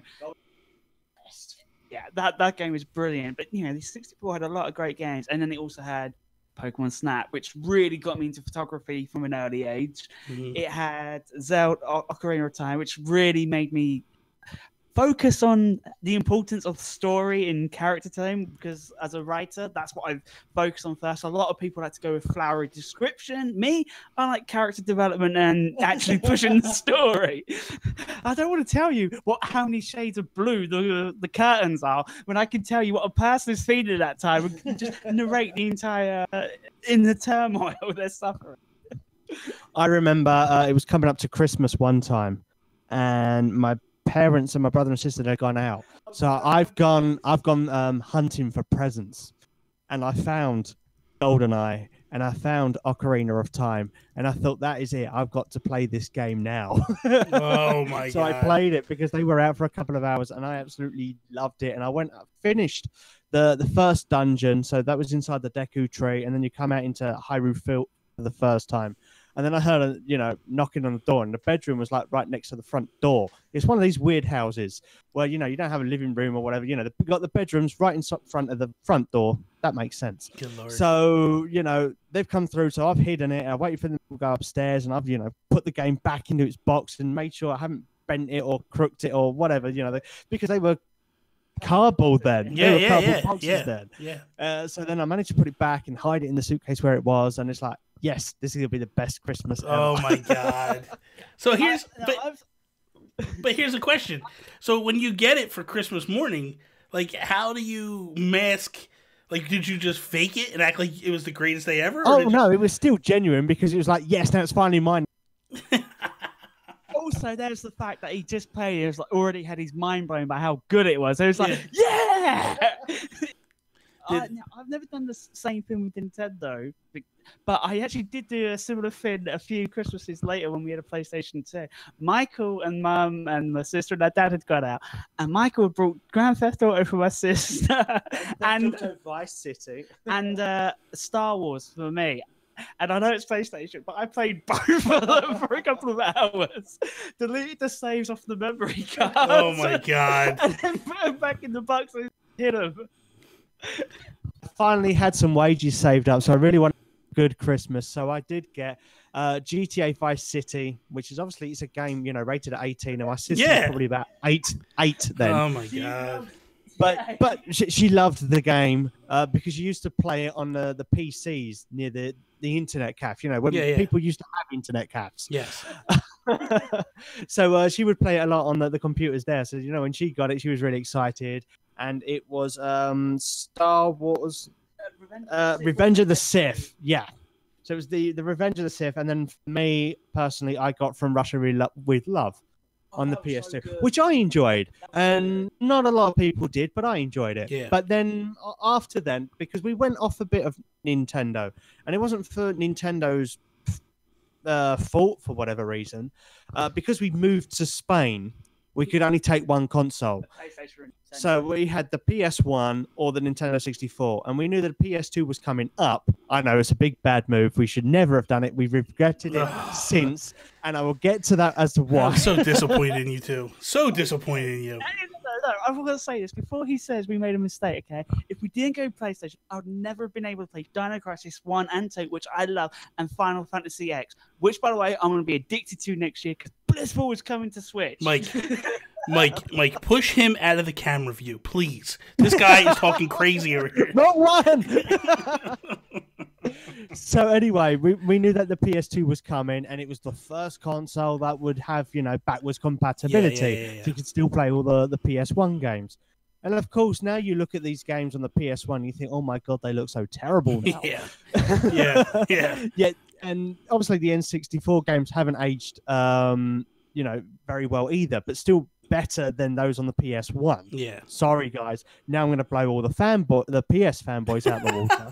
[SPEAKER 2] Yeah, that game was brilliant. But you know, the 64 had a lot of great games, and then it also had Pokemon Snap, which really got me into photography from an early age. It had Zelda Ocarina of Time, which really made me focus on the importance of story and character tone, because as a writer, that's what I've focused on first. A lot of people like to go with flowery description. Me, I like character development and actually pushing the story. I don't want to tell you how many shades of blue the curtains are when I can tell you what a person is feeling at that time and just narrate the entire in the turmoil they're suffering.
[SPEAKER 4] I remember it was coming up to Christmas one time, and my parents and my brother and sister had gone out, so I've gone hunting for presents, and I found GoldenEye and I found Ocarina of Time, and I thought, that is it, I've got to play this game now.
[SPEAKER 3] Oh my god.
[SPEAKER 4] So I played it because they were out for a couple of hours, and I absolutely loved it. And I finished the first dungeon, so that was inside the Deku Tree, and then you come out into Hyrule Field for the first time. And then I heard knocking on the door, and the bedroom was like right next to the front door. It's one of these weird houses where, you don't have a living room or whatever. They've got the bedrooms right in front of the front door. That makes sense.
[SPEAKER 3] Good Lord.
[SPEAKER 4] So, they've come through. So I've hidden it. I waited for them to go upstairs, and I've, put the game back into its box and made sure I haven't bent it or crooked it or whatever, because they were cardboard then. So then I managed to put it back and hide it in the suitcase where it was, and it's like, yes, this is gonna be the best Christmas ever.
[SPEAKER 3] Oh my god. So but here's a question. So when you get it for Christmas morning, like, how do you mask? Like, did you just fake it and act like it was the greatest day ever?
[SPEAKER 4] Oh no, it was still genuine, because it was like, yes, now it's finally mine.
[SPEAKER 2] Also, there's the fact that he just played. It was like already had his mind blown by how good it was. It was like, yeah. I've never done the same thing with Nintendo, but I actually did do a similar thing a few Christmases later when we had a PlayStation 2. Michael and Mum and my sister and my dad had got out, and Michael had brought Grand Theft Auto for my sister and
[SPEAKER 4] Vice City
[SPEAKER 2] and Star Wars for me. And I know it's PlayStation, but I played both of them for a couple of hours. Deleted the saves off the memory card.
[SPEAKER 3] Oh my god!
[SPEAKER 2] And then put them back in the box and hit them.
[SPEAKER 4] I finally had some wages saved up, so I really wanted a good Christmas. So I did get GTA Vice City, which is obviously, it's a game, rated at 18, and my sister's probably about eight then.
[SPEAKER 3] Oh my god!
[SPEAKER 4] But she loved the game because she used to play it on the PCs near the internet cafe, when people used to have internet cafes.
[SPEAKER 3] Yes.
[SPEAKER 4] So she would play it a lot on the computers there. So, when she got it, she was really excited. And it was Star Wars Revenge of the Sith. Yeah. So it was the Revenge of the Sith. And then for me, personally, I got From Russia with Love on the PS2, so which I enjoyed, and not a lot of people did, but I enjoyed it.
[SPEAKER 3] Yeah.
[SPEAKER 4] But then after then, because we went off a bit of Nintendo, and it wasn't for Nintendo's fault for whatever reason, because we moved to Spain, we could only take one console. So we had the PS1 or the Nintendo 64, and we knew that the PS2 was coming up. I know it's a big bad move. We should never have done it. We've regretted it since, and I will get to that as to why.
[SPEAKER 3] I'm so disappointed in you two. So disappointed in you.
[SPEAKER 2] No, I'm going to say this before he says we made a mistake, okay? If we didn't go PlayStation, I would never have been able to play Dino Crisis 1 and 2, which I love, and Final Fantasy X, which, by the way, I'm going to be addicted to next year because Blissful is coming to Switch.
[SPEAKER 3] Mike, push him out of the camera view, please. This guy is talking crazy over here.
[SPEAKER 4] Not one! So anyway, we knew that the PS2 was coming, and it was the first console that would have, backwards compatibility. So you could still play all the PS1 games. And of course, now you look at these games on the PS1, and you think, oh my God, they look so terrible now. Yeah. And obviously the N64 games haven't aged, very well either, but still better than those on the PS1.
[SPEAKER 3] Yeah.
[SPEAKER 4] Sorry, guys. Now I'm going to blow all the PS fanboys out the water.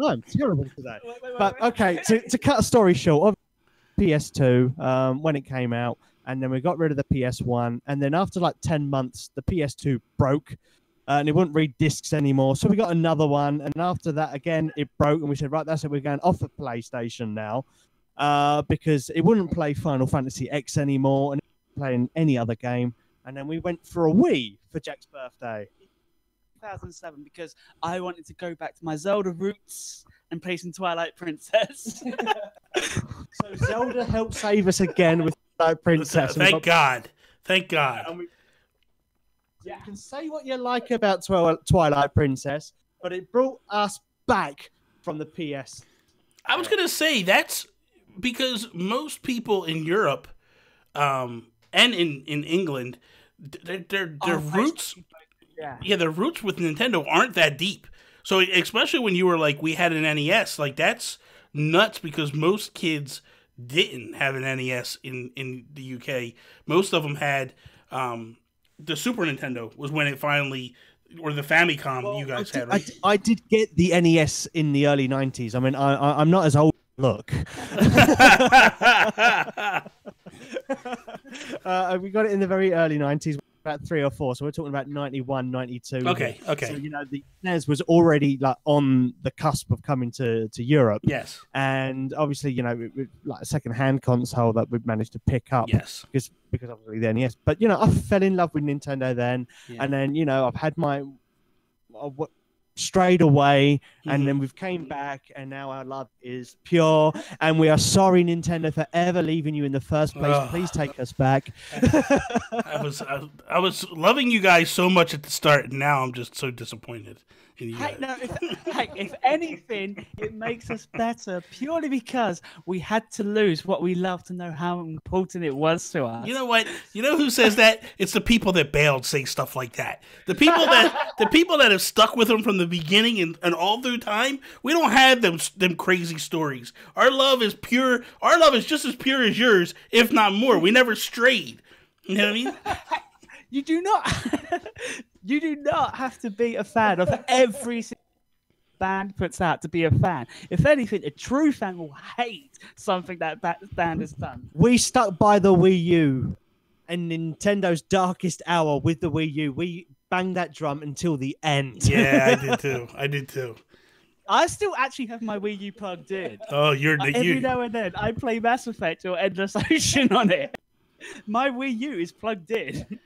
[SPEAKER 4] Oh, I'm terrible today. But okay, to cut a story short, PS2 when it came out, and then we got rid of the PS1, and then after like 10 months, the PS2 broke, and it wouldn't read discs anymore. So we got another one, and after that, again, it broke, and we said, right, that's it. We're going off of PlayStation now, because it wouldn't play Final Fantasy X anymore, and it wouldn't play in any other game. And then we went for a Wii for Jack's birthday.
[SPEAKER 2] 2007 because I wanted to go back to my Zelda roots and play some Twilight Princess.
[SPEAKER 4] So Zelda helped save us again with Twilight Princess.
[SPEAKER 3] Thank God. Thank God.
[SPEAKER 4] You can say what you like about Twilight Princess, but it brought us back from the PS.
[SPEAKER 3] I was going to say that's because most people in Europe and in England, their roots, their roots with Nintendo aren't that deep. So especially when you were like, we had an NES, like that's nuts because most kids didn't have an NES in the UK. Most of them had the Super Nintendo was when it finally, or the Famicom you guys had, right?
[SPEAKER 4] I did get the NES in the early 90s. I mean, I'm not as old. Look. We got it in the very early 90s, about 3 or 4. So we're talking about 91, 92.
[SPEAKER 3] Okay.
[SPEAKER 4] So, you know, the NES was already like on the cusp of coming to Europe.
[SPEAKER 3] Yes.
[SPEAKER 4] And obviously, you know, like a second-hand console that we've managed to pick up.
[SPEAKER 3] Yes.
[SPEAKER 4] Because obviously the NES. But, you know, I fell in love with Nintendo then. Yeah. And then, you know, I've had my... strayed away, and then we've came back, and now our love is pure, and we are sorry, Nintendo, for ever leaving you in the first place. Please take us back.
[SPEAKER 3] I was loving you guys so much at the start, and now I'm just so disappointed in you guys.
[SPEAKER 2] No, if anything, it makes us better purely because we had to lose what we love to know how important it was to us.
[SPEAKER 3] You know what? You know who says that? It's the people that bailed say stuff like that. The people that have stuck with them from the beginning and all through time. We don't have them crazy stories. Our love is pure. Our love is just as pure as yours, if not more. We never strayed. You know what I mean?
[SPEAKER 2] You do not. You do not have to be a fan of every single band puts out to be a fan. If anything, a true fan will hate something that band has done.
[SPEAKER 4] We stuck by the Wii U and Nintendo's darkest hour with the Wii U. We banged that drum until the end.
[SPEAKER 3] Yeah, I did too.
[SPEAKER 2] I still actually have my Wii U plugged in.
[SPEAKER 3] Oh,
[SPEAKER 2] every now and then I play Mass Effect or Endless Ocean on it. My Wii U is plugged in.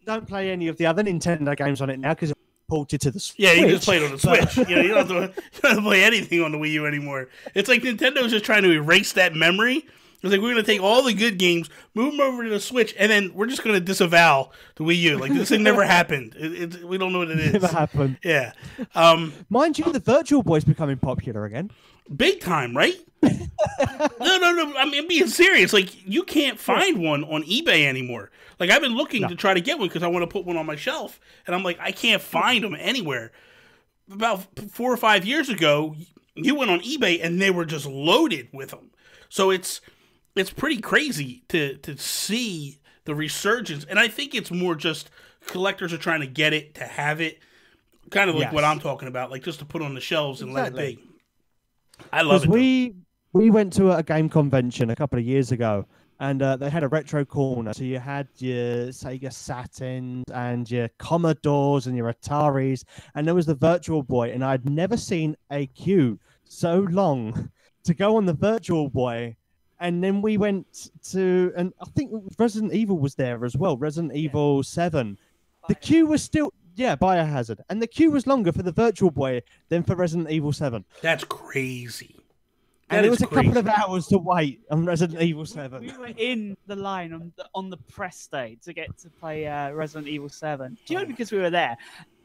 [SPEAKER 4] Don't play any of the other Nintendo games on it now because it's ported to the Switch.
[SPEAKER 3] Yeah, you just play it on the Switch. You don't have to play anything on the Wii U anymore. It's like Nintendo's just trying to erase that memory. It's like we're going to take all the good games, move them over to the Switch, and then we're just going to disavow the Wii U. Like, this thing never happened. We don't know what it is.
[SPEAKER 4] Never happened.
[SPEAKER 3] Yeah.
[SPEAKER 4] Mind you, the Virtual Boy's becoming popular again.
[SPEAKER 3] Big time, right? No. I mean, I'm being serious. Like, you can't find one on eBay anymore. Like, I've been looking to try to get one because I want to put one on my shelf. And I'm like, I can't find them anywhere. About 4 or 5 years ago, you went on eBay and they were just loaded with them. So it's pretty crazy to see the resurgence. And I think it's more just collectors are trying to get it, to have it. Kind of like what I'm talking about. Like, just to put on the shelves and let it be. I love it.
[SPEAKER 4] We went to a game convention a couple of years ago, and they had a retro corner. So you had your Sega Saturns and your Commodores and your Ataris, and there was the Virtual Boy. And I'd never seen a queue so long to go on the Virtual Boy. And then we went to, and I think Resident Evil was there as well, Resident Evil 7. The queue was still... Yeah, Biohazard. And the queue was longer for the Virtual Boy than for Resident Evil 7.
[SPEAKER 3] That's crazy.
[SPEAKER 4] And it was a couple of hours to wait on Resident Evil 7.
[SPEAKER 2] We were in the line on the press day to get to play Resident Evil 7. Purely because we were there.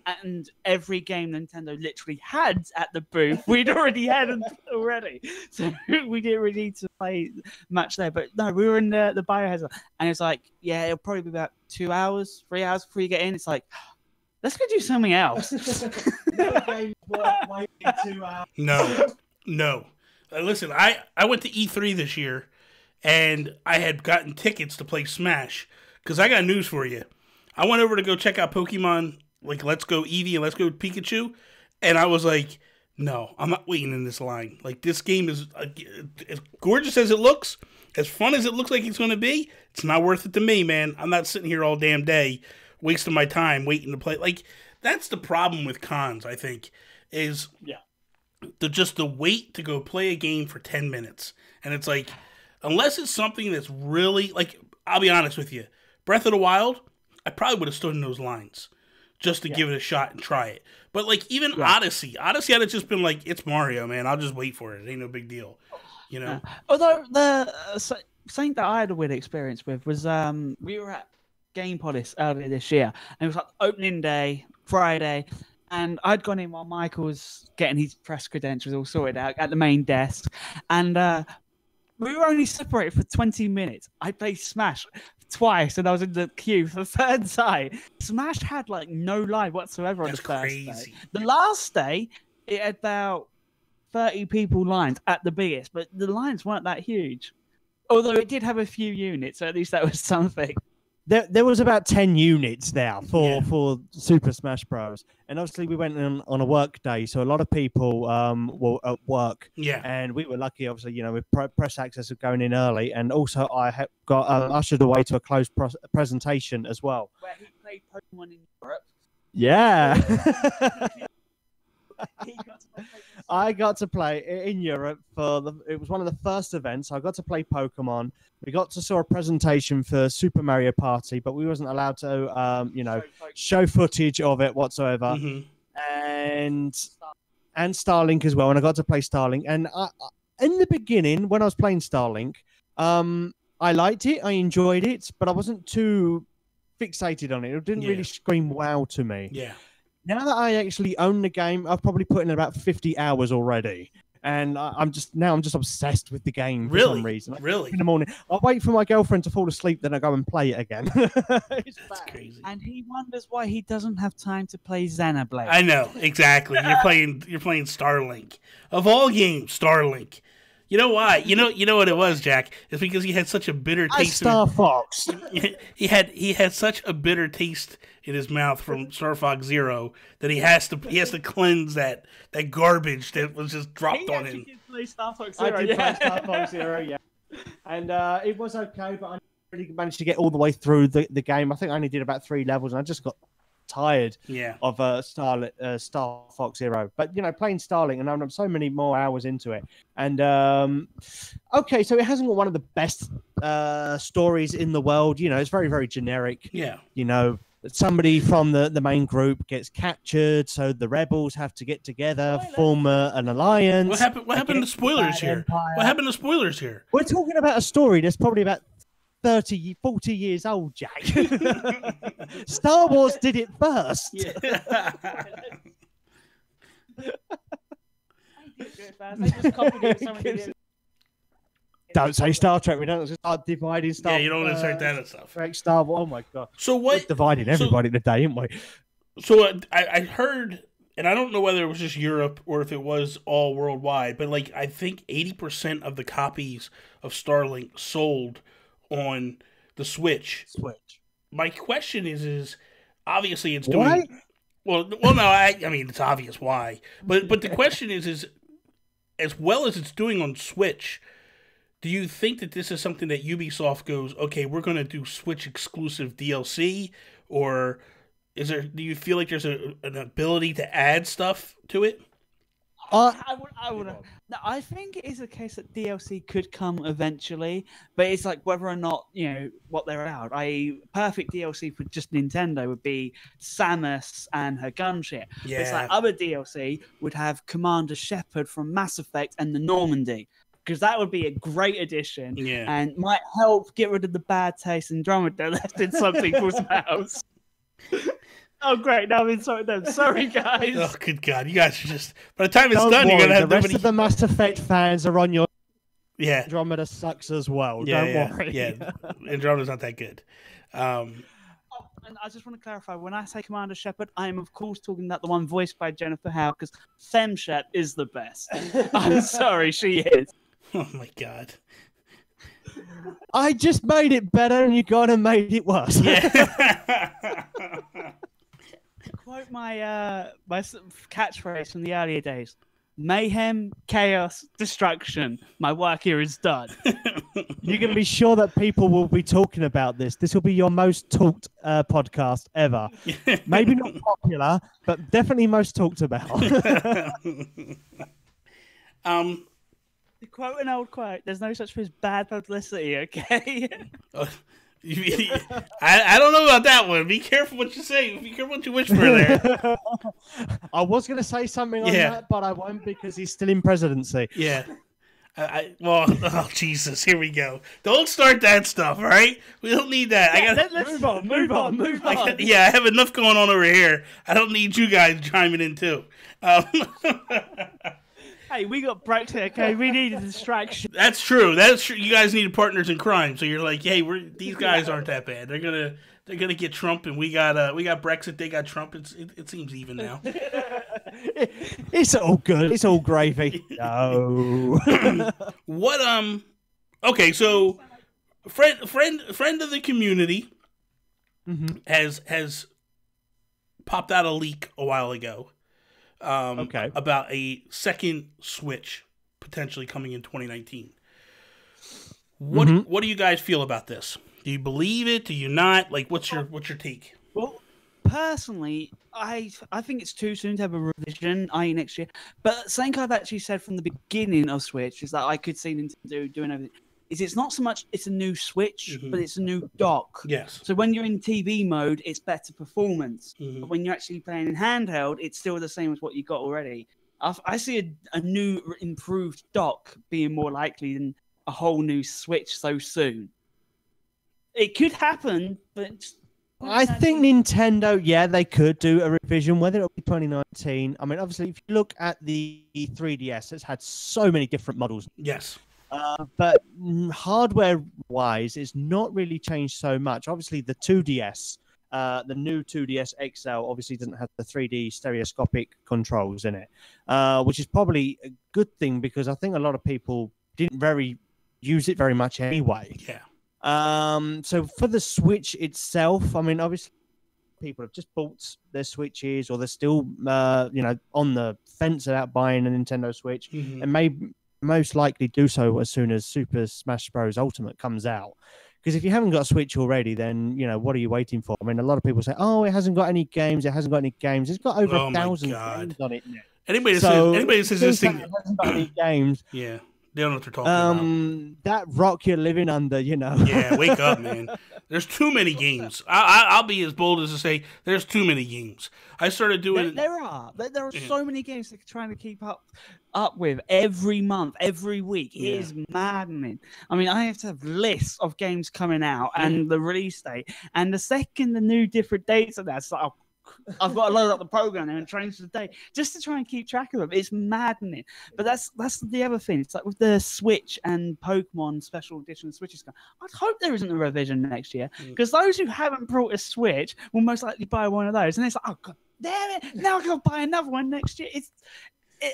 [SPEAKER 2] And every game Nintendo literally had at the booth, we'd already had them already. So we didn't really need to play much there. But no, we were in the Biohazard. And it's like, yeah, it'll probably be about 2 hours, 3 hours before you get in. It's like... let's go do something else.
[SPEAKER 4] No game's worth waiting 2 hours.
[SPEAKER 3] No. Listen, I went to E3 this year, and I had gotten tickets to play Smash. Because I got news for you. I went over to go check out Pokemon, like Let's Go Eevee and Let's Go Pikachu, and I was like, no, I'm not waiting in this line. Like, this game is as gorgeous as it looks, as fun as it looks like it's going to be, it's not worth it to me, man. I'm not sitting here all damn day wasting my time waiting to play. Like, that's the problem with cons, I think, is the wait to go play a game for 10 minutes. And it's like, unless it's something that's really, like, I'll be honest with you, Breath of the Wild, I probably would have stood in those lines. just to give it a shot and try it. But like even Odyssey I'd have just been like, it's Mario, man. I'll just wait for it. It ain't no big deal, you know.
[SPEAKER 2] Although the something that I had a weird experience with was we were at Game Polis earlier this year, and it was like opening day, Friday, and I'd gone in while Michael was getting his press credentials all sorted out at the main desk, and we were only separated for 20 minutes. I played Smash twice, and I was in the queue for the third time. Smash had like no live whatsoever on the first day. The last day, it had about 30 people lines at the biggest, but the lines weren't that huge. Although it did have a few units, so at least that was something.
[SPEAKER 4] There was about 10 units there for Super Smash Bros. And obviously we went on a work day, so a lot of people were at work.
[SPEAKER 3] Yeah.
[SPEAKER 4] And we were lucky, obviously, you know, with press access of going in early. And also I got ushered away to a closed presentation as well.
[SPEAKER 2] Where he played Pokemon in Europe.
[SPEAKER 4] Yeah. I got to play in Europe it was one of the first events. I got to play Pokemon. We got to saw a presentation for Super Mario Party, but we wasn't allowed to, you know, show footage of it whatsoever. And Starlink as well. And I got to play Starlink. And in the beginning, when I was playing Starlink, I liked it. I enjoyed it, but I wasn't too fixated on it. It didn't really scream wow to me.
[SPEAKER 3] Yeah.
[SPEAKER 4] Now that I actually own the game, I've probably put in about 50 hours already. And I'm just obsessed with the game for some reason.
[SPEAKER 3] Really?
[SPEAKER 4] In the morning, I'll wait for my girlfriend to fall asleep, then I go and play it again.
[SPEAKER 3] That's crazy.
[SPEAKER 2] And he wonders why he doesn't have time to play Xenoblade.
[SPEAKER 3] I know, exactly. You're playing Starlink. Of all games, Starlink. You know why? You know what it was, Jack? It's because he had such a bitter taste.
[SPEAKER 4] Star Fox.
[SPEAKER 3] He had such a bitter taste in his mouth from Star Fox Zero that he has to cleanse that garbage that was just dropped on him.
[SPEAKER 2] Did play Star Fox Zero.
[SPEAKER 4] I did play Star Fox Zero, yeah. And it was okay, but I really managed to get all the way through the game. I think I only did about 3 levels, and I just got tired of Star Fox Zero. But you know, playing Starlink, and I'm so many more hours into it. And okay, so it hasn't got one of the best stories in the world. You know, it's very, very generic.
[SPEAKER 3] Yeah.
[SPEAKER 4] You know, somebody from the main group gets captured, so the rebels have to get together, form an alliance.
[SPEAKER 3] What happened to spoilers here?
[SPEAKER 4] Empire.
[SPEAKER 3] What happened to spoilers here?
[SPEAKER 4] We're talking about a story that's probably about 30, 40 years old, Jack. Star Wars did it first.
[SPEAKER 3] Yeah.
[SPEAKER 4] Don't say Star Trek. We don't start dividing Star.
[SPEAKER 3] Yeah, you don't insert that and stuff.
[SPEAKER 4] Trek, Star Wars. Oh my god.
[SPEAKER 3] So what?
[SPEAKER 4] We're dividing everybody today, aren't we?
[SPEAKER 3] So I heard, and I don't know whether it was just Europe or if it was all worldwide, but like I think 80% of the copies of Starlink sold on the Switch. My question is obviously it's doing
[SPEAKER 4] why?
[SPEAKER 3] Well, no, I mean it's obvious why, but the question is as well as it's doing on Switch, do you think that this is something that Ubisoft goes, okay, we're going to do Switch exclusive DLC, or do you feel like there's an ability to add stuff to it?
[SPEAKER 2] I think it is a case that DLC could come eventually, but it's like whether or not, you know, what they're out. Perfect DLC for just Nintendo would be Samus and her gunship.
[SPEAKER 3] Yeah.
[SPEAKER 2] It's like other DLC would have Commander Shepard from Mass Effect and the Normandy, because that would be a great addition and might help get rid of the bad taste Andromeda left in some people's mouths. Oh, great. Now I'm insulting them. Sorry, guys.
[SPEAKER 3] Oh, good God. You guys are just... By the time it's done, you're going to have...
[SPEAKER 4] The rest of the Mass Effect fans are on your...
[SPEAKER 3] Yeah.
[SPEAKER 4] Andromeda sucks as well.
[SPEAKER 3] Don't
[SPEAKER 4] worry.
[SPEAKER 3] Yeah, Andromeda's not that good.
[SPEAKER 2] And I just want to clarify, when I say Commander Shepard, I am, of course, talking about the one voiced by Jennifer Howe, because FemShep is the best. I'm sorry, she is.
[SPEAKER 3] Oh, my God.
[SPEAKER 4] I just made it better, and you got and made it worse.
[SPEAKER 3] Yeah.
[SPEAKER 2] Quote my catchphrase from the earlier days: mayhem, chaos, destruction. My work here is done.
[SPEAKER 4] You can be sure that people will be talking about this. This will be your most talked podcast ever. Maybe not popular, but definitely most talked about.
[SPEAKER 2] To quote an old quote, there's no such thing as bad publicity, okay?
[SPEAKER 3] I don't know about that one. Be careful what you say. Be careful what you wish for there.
[SPEAKER 4] I was going to say something on that, but I won't because he's still in presidency.
[SPEAKER 3] Yeah. Well, oh Jesus, here we go. Don't start that stuff, all right? We don't need that.
[SPEAKER 2] Let's move on.
[SPEAKER 3] I have enough going on over here. I don't need you guys chiming in too.
[SPEAKER 2] Hey, we got Brexit, okay? We need a distraction.
[SPEAKER 3] That's true. That's true. You guys need partners in crime. So you're like, hey, these guys aren't that bad. They're gonna get Trump, and we got Brexit. They got Trump. It seems even now.
[SPEAKER 4] It's all good. It's all gravy. No.
[SPEAKER 3] What Okay, so friend of the community has popped out a leak a while ago. About a second Switch potentially coming in 2019. What do you guys feel about this? Do you believe it? Do you not? Like, what's your take?
[SPEAKER 2] Well, personally, I think it's too soon to have a revision, i.e. next year. But something I've actually said from the beginning of Switch is that I could see Nintendo doing everything. It's not so much it's a new Switch, but it's a new dock.
[SPEAKER 3] Yes.
[SPEAKER 2] So when you're in TV mode, it's better performance. But when you're actually playing in handheld, it's still the same as what you got already. I see a new improved dock being more likely than a whole new Switch so soon. It could happen, but
[SPEAKER 4] I think Nintendo, they could do a revision, whether it'll be 2019. I mean, obviously, if you look at the 3DS, it's had so many different models.
[SPEAKER 3] Yes.
[SPEAKER 4] But hardware-wise, it's not really changed so much. Obviously, the 2DS, the new 2DS XL, obviously doesn't have the 3D stereoscopic controls in it, which is probably a good thing because I think a lot of people didn't use it very much anyway.
[SPEAKER 3] Yeah.
[SPEAKER 4] So for the Switch itself, I mean, obviously, people have just bought their Switches or they're still, on the fence about buying a Nintendo Switch and most likely do so as soon as Super Smash Bros. Ultimate comes out. Because if you haven't got a Switch already, then, what are you waiting for? I mean, a lot of people say, oh, it hasn't got any games. It hasn't got any games. It's got over 1,000 games on it now.
[SPEAKER 3] Anybody that says this thing
[SPEAKER 4] hasn't got any games.
[SPEAKER 3] Yeah. They don't know what they're talking
[SPEAKER 4] about. That rock you're living under,
[SPEAKER 3] Yeah, wake up, man. There's too many games. I'll be as bold as to say there's too many games. I started doing...
[SPEAKER 2] There are so many games they're trying to keep up with every month, every week. It is maddening. I mean, I have to have lists of games coming out and the release date. And the second the new different dates are there, it's like, I've got to load up the program and change the day just to try and keep track of them. It's maddening. But that's the other thing. It's like with the Switch and Pokemon Special Edition Switches. I'd hope there isn't a revision next year because those who haven't brought a Switch will most likely buy one of those. And it's like, oh, God damn it. Now I've got to buy another one next year.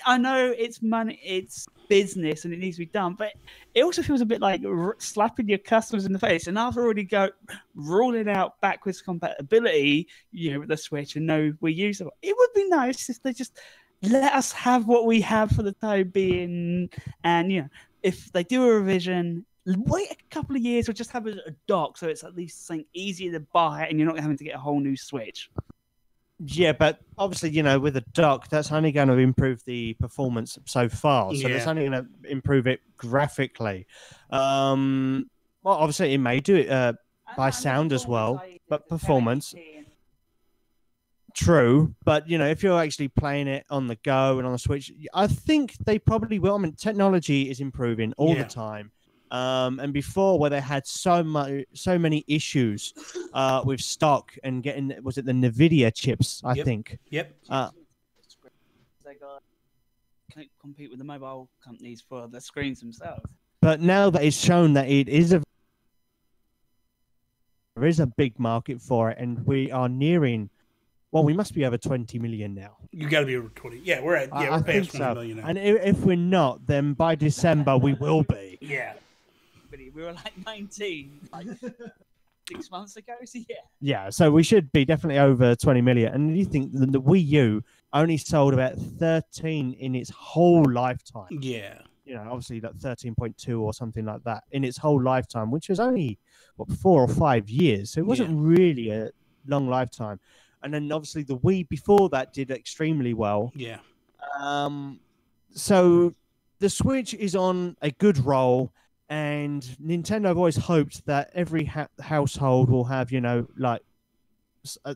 [SPEAKER 2] I know it's money, it's business, and it needs to be done, but it also feels a bit like slapping your customers in the face. And I've already ruling out backwards compatibility, with the Switch and no Wii U. So it would be nice if they just let us have what we have for the time being. And if they do a revision, wait a couple of years or just have a dock so it's at least something easier to buy and you're not having to get a whole new Switch.
[SPEAKER 4] Yeah, but obviously, with a dock, that's only going to improve the performance so far. So that's only going to improve it graphically. Well, obviously, it may do it by sound as well, but performance. True, but if you're actually playing it on the go and on the Switch, I think they probably will. I mean, technology is improving all the time. And before, where they had so many issues with stock and getting, was it the NVIDIA chips? I think.
[SPEAKER 2] Yep. They can't compete with the mobile companies for the screens themselves.
[SPEAKER 4] But now that it's shown that there is a big market for it, and we are nearing. Well, we must be over 20 million now.
[SPEAKER 3] You got to be over 20. Yeah, we're past 20 million now.
[SPEAKER 4] And if we're not, then by December we will be.
[SPEAKER 3] Yeah.
[SPEAKER 2] We were like 19 6 months ago, so yeah.
[SPEAKER 4] Yeah, so we should be definitely over 20 million. And you think the Wii U only sold about 13 in its whole lifetime.
[SPEAKER 3] Yeah.
[SPEAKER 4] Obviously like 13.2 or something like that in its whole lifetime, which was only 4 or 5 years. So it wasn't really a long lifetime. And then obviously the Wii before that did extremely well.
[SPEAKER 3] Yeah.
[SPEAKER 4] So the Switch is on a good roll. And Nintendo have always hoped that every household will have, like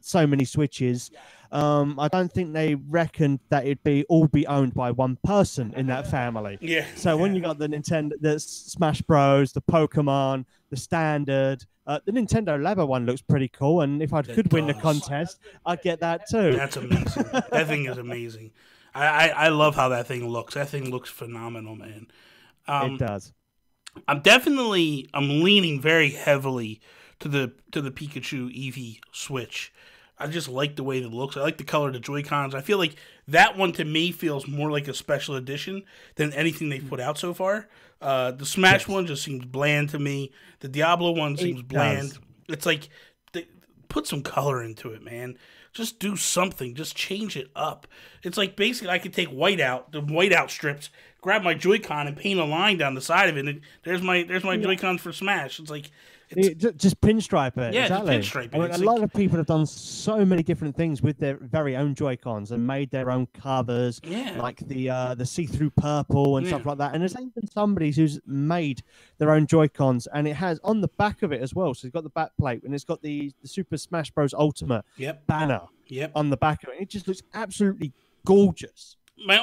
[SPEAKER 4] so many Switches. I don't think they reckoned that it'd all be owned by one person in that family.
[SPEAKER 3] Yeah.
[SPEAKER 4] So when you got the Nintendo, the Smash Bros, the Pokemon, the Standard, the Nintendo Labo one looks pretty cool. And if I could win the contest, I'd get that too.
[SPEAKER 3] That's amazing. That thing is amazing. I love how that thing looks. That thing looks phenomenal, man.
[SPEAKER 4] It does.
[SPEAKER 3] I'm leaning very heavily to the Pikachu Eevee Switch. I just like the way it looks. I like the color of the Joy-Cons. I feel like that one to me feels more like a special edition than anything they've put out so far. The Smash one just seems bland to me. The Diablo one seems bland. It's like, put some color into it, man. Just do something. Just change it up. It's like basically I could take the whiteout strips, grab my Joy-Con and paint a line down the side of it. And there's my Joy-Cons for Smash. It's like
[SPEAKER 4] just pinstripe it.
[SPEAKER 3] Yeah,
[SPEAKER 4] exactly.
[SPEAKER 3] just pinstripe it.
[SPEAKER 4] I mean, a lot of people have done so many different things with their very own Joy-Cons and made their own covers, like the see-through purple and stuff like that. And there's even somebody who's made their own Joy-Cons, and it has on the back of it as well. So it's got the back plate, and it's got the Super Smash Bros. Ultimate banner on the back of it. It just looks absolutely gorgeous.
[SPEAKER 3] The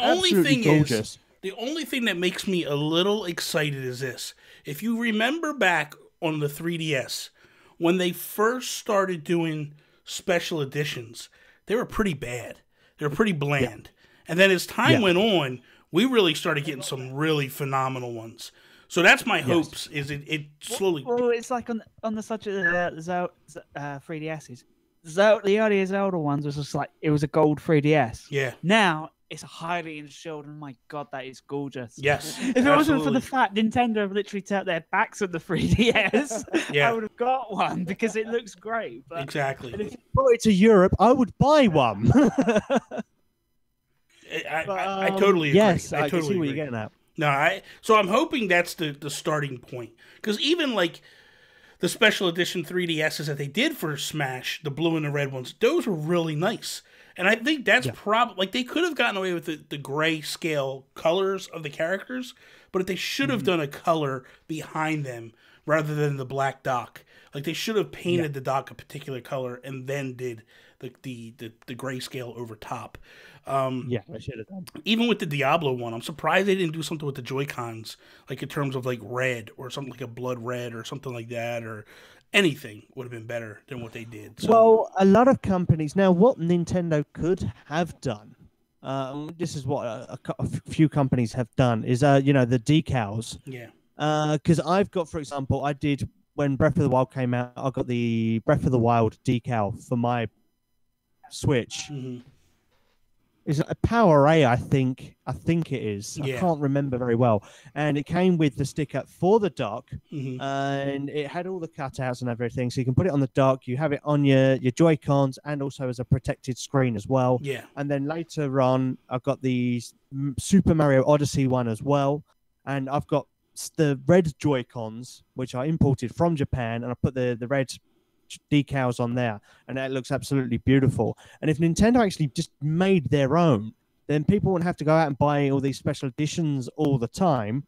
[SPEAKER 3] only thing that makes me a little excited is this. If you remember back on the 3DS, when they first started doing special editions, they were pretty bad. They were pretty bland. And then as time went on, we really started getting some really phenomenal ones. So that's my hopes, is it slowly...
[SPEAKER 2] Well, it's like on the such of the 3DSs. The earlier Zelda ones was just like, it was a gold 3DS.
[SPEAKER 3] Yeah.
[SPEAKER 2] Now, it's a highly insured, and my God, that is gorgeous.
[SPEAKER 3] Yes.
[SPEAKER 2] If it wasn't for the fact Nintendo have literally turned their backs on the 3DS, I would have got one because it looks great. But
[SPEAKER 3] exactly.
[SPEAKER 4] If you brought it to Europe, I would buy one.
[SPEAKER 3] I totally agree.
[SPEAKER 4] Yes,
[SPEAKER 3] I totally
[SPEAKER 4] see what
[SPEAKER 3] agree.
[SPEAKER 4] you're getting at.
[SPEAKER 3] No, so I'm hoping that's the starting point. Because even like the special edition 3DSs that they did for Smash, the blue and the red ones, those were really nice. And I think that's probably, like, they could have gotten away with the gray scale colors of the characters, but they should have done a color behind them rather than the black dock. Like, they should have painted the dock a particular color and then did the grayscale over top.
[SPEAKER 4] I should have done.
[SPEAKER 3] Even with the Diablo one, I'm surprised they didn't do something with the Joy-Cons, like in terms of like red or something like a blood red or something like that, or anything would have been better than what they did. So.
[SPEAKER 4] Well, a lot of companies now, what Nintendo could have done, this is what a few companies have done, is the decals.
[SPEAKER 3] Yeah.
[SPEAKER 4] Because I've got, for example, I did when Breath of the Wild came out, I got the Breath of the Wild decal for my Switch.
[SPEAKER 3] Mm-hmm.
[SPEAKER 4] Is it a Power A? I think it is. I can't remember very well. And it came with the sticker for the dock, and it had all the cutouts and everything. So you can put it on the dock. You have it on your Joy-Cons, and also as a protected screen as well.
[SPEAKER 3] Yeah.
[SPEAKER 4] And then later on, I've got the Super Mario Odyssey one as well, and I've got the red Joy-Cons, which I imported from Japan, and I put the red decals on there, and it looks absolutely beautiful. And if Nintendo actually just made their own, then people wouldn't have to go out and buy all these special editions all the time.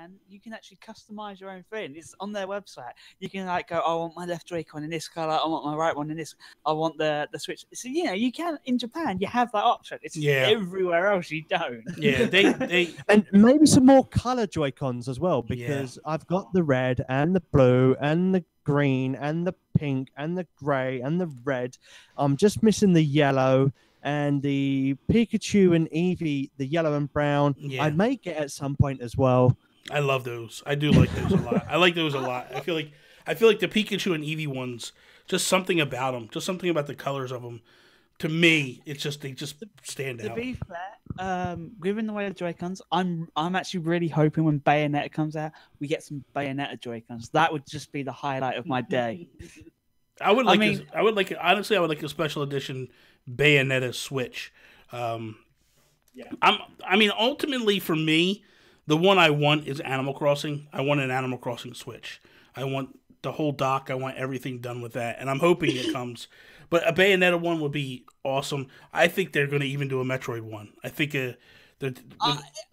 [SPEAKER 2] And you can actually customize your own thing. It's on their website. You can like go, I want my left Joy-Con in this color. I want my right one in this. I want the Switch. So you can in Japan. You have that option. It's everywhere else you don't.
[SPEAKER 3] Yeah, they
[SPEAKER 4] and maybe some more color Joy-Cons as well, because I've got the red and the blue and the green and the pink and the gray and the red. I'm just missing the yellow. And the Pikachu and Eevee, the yellow and brown, I may get at some point as well.
[SPEAKER 3] I love those. I do like those a lot. I like those a lot. I feel like the Pikachu and Eevee ones, just something about them, just something about the colors of them. To me, they just stand out.
[SPEAKER 2] To be fair, given the way the Joy-Cons, I'm actually really hoping when Bayonetta comes out, we get some Bayonetta Joy-Cons. That would just be the highlight of my day.
[SPEAKER 3] I would like a special edition Bayonetta Switch. Ultimately for me, the one I want is Animal Crossing. I want an Animal Crossing Switch. I want the whole dock. I want everything done with that, and I'm hoping it comes. But a Bayonetta one would be awesome. I think they're going to even do a Metroid one. I think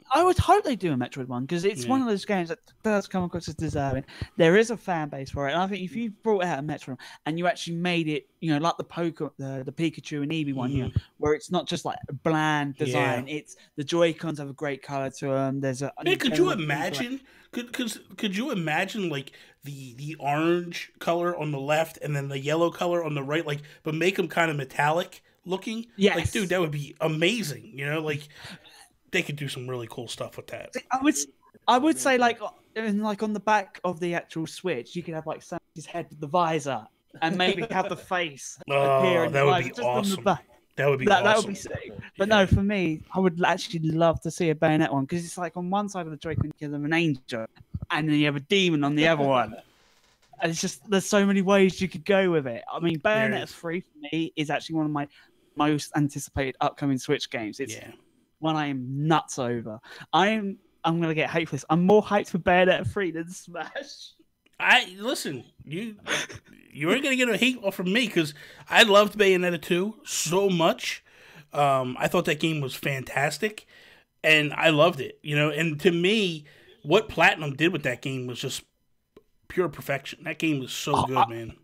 [SPEAKER 2] I would hope they do a Metroid one because it's one of those games that does come across as deserving. There is a fan base for it, and I think if you brought out a Metroid and you actually made it, like the Pikachu and Eevee one, where it's not just like a bland design. It's the Joy-Cons have a great color to them. There's a
[SPEAKER 3] could you imagine? Could you imagine like the orange color on the left and then the yellow color on the right, like, but make them kind of metallic looking?
[SPEAKER 2] Yes.
[SPEAKER 3] Like, dude, that would be amazing. Like. They could do some really cool stuff with that.
[SPEAKER 2] I would say like on the back of the actual Switch, you could have like Samus's head with the visor, and maybe have the face appear.
[SPEAKER 3] That would be awesome. That would be awesome.
[SPEAKER 2] That would be sick. But no, for me, I would actually love to see a Bayonetta one because it's like on one side of the Joy-Con you give them an angel, and then you have a demon on the other one. And it's just there's so many ways you could go with it. I mean, Bayonetta 3 for me is actually one of my most anticipated upcoming Switch games. It's one I am nuts over. I'm gonna get hyped for this. I'm more hyped for Bayonetta 3 than Smash.
[SPEAKER 3] Listen, you ain't gonna get a hate from me because I loved Bayonetta 2 so much. I thought that game was fantastic, and I loved it. And to me, what Platinum did with that game was just pure perfection. That game was so good, man.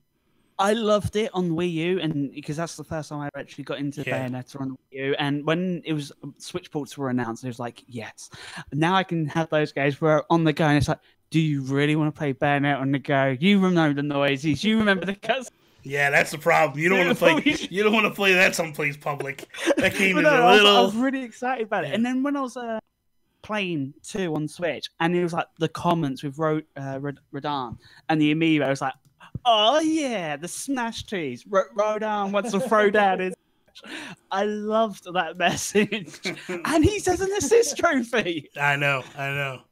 [SPEAKER 2] I loved it on Wii U, and because that's the first time I actually got into Bayonetta on Wii U. And when it was Switch ports were announced, it was like, yes, now I can have those games where on the go, and it's like, do you really want to play Bayonetta on the go? You remember the noises, you remember the cuts.
[SPEAKER 3] Yeah, that's the problem. You don't want to play. You don't want to play that someplace public. That game is a little.
[SPEAKER 2] I was really excited about it, and then when I was playing 2 on Switch, and it was like the comments with Rodan and the amiibo, I was like, oh yeah, the Smash trees. Rodan wants to throw down his. I loved that message, and he says an assist trophy.
[SPEAKER 3] I know.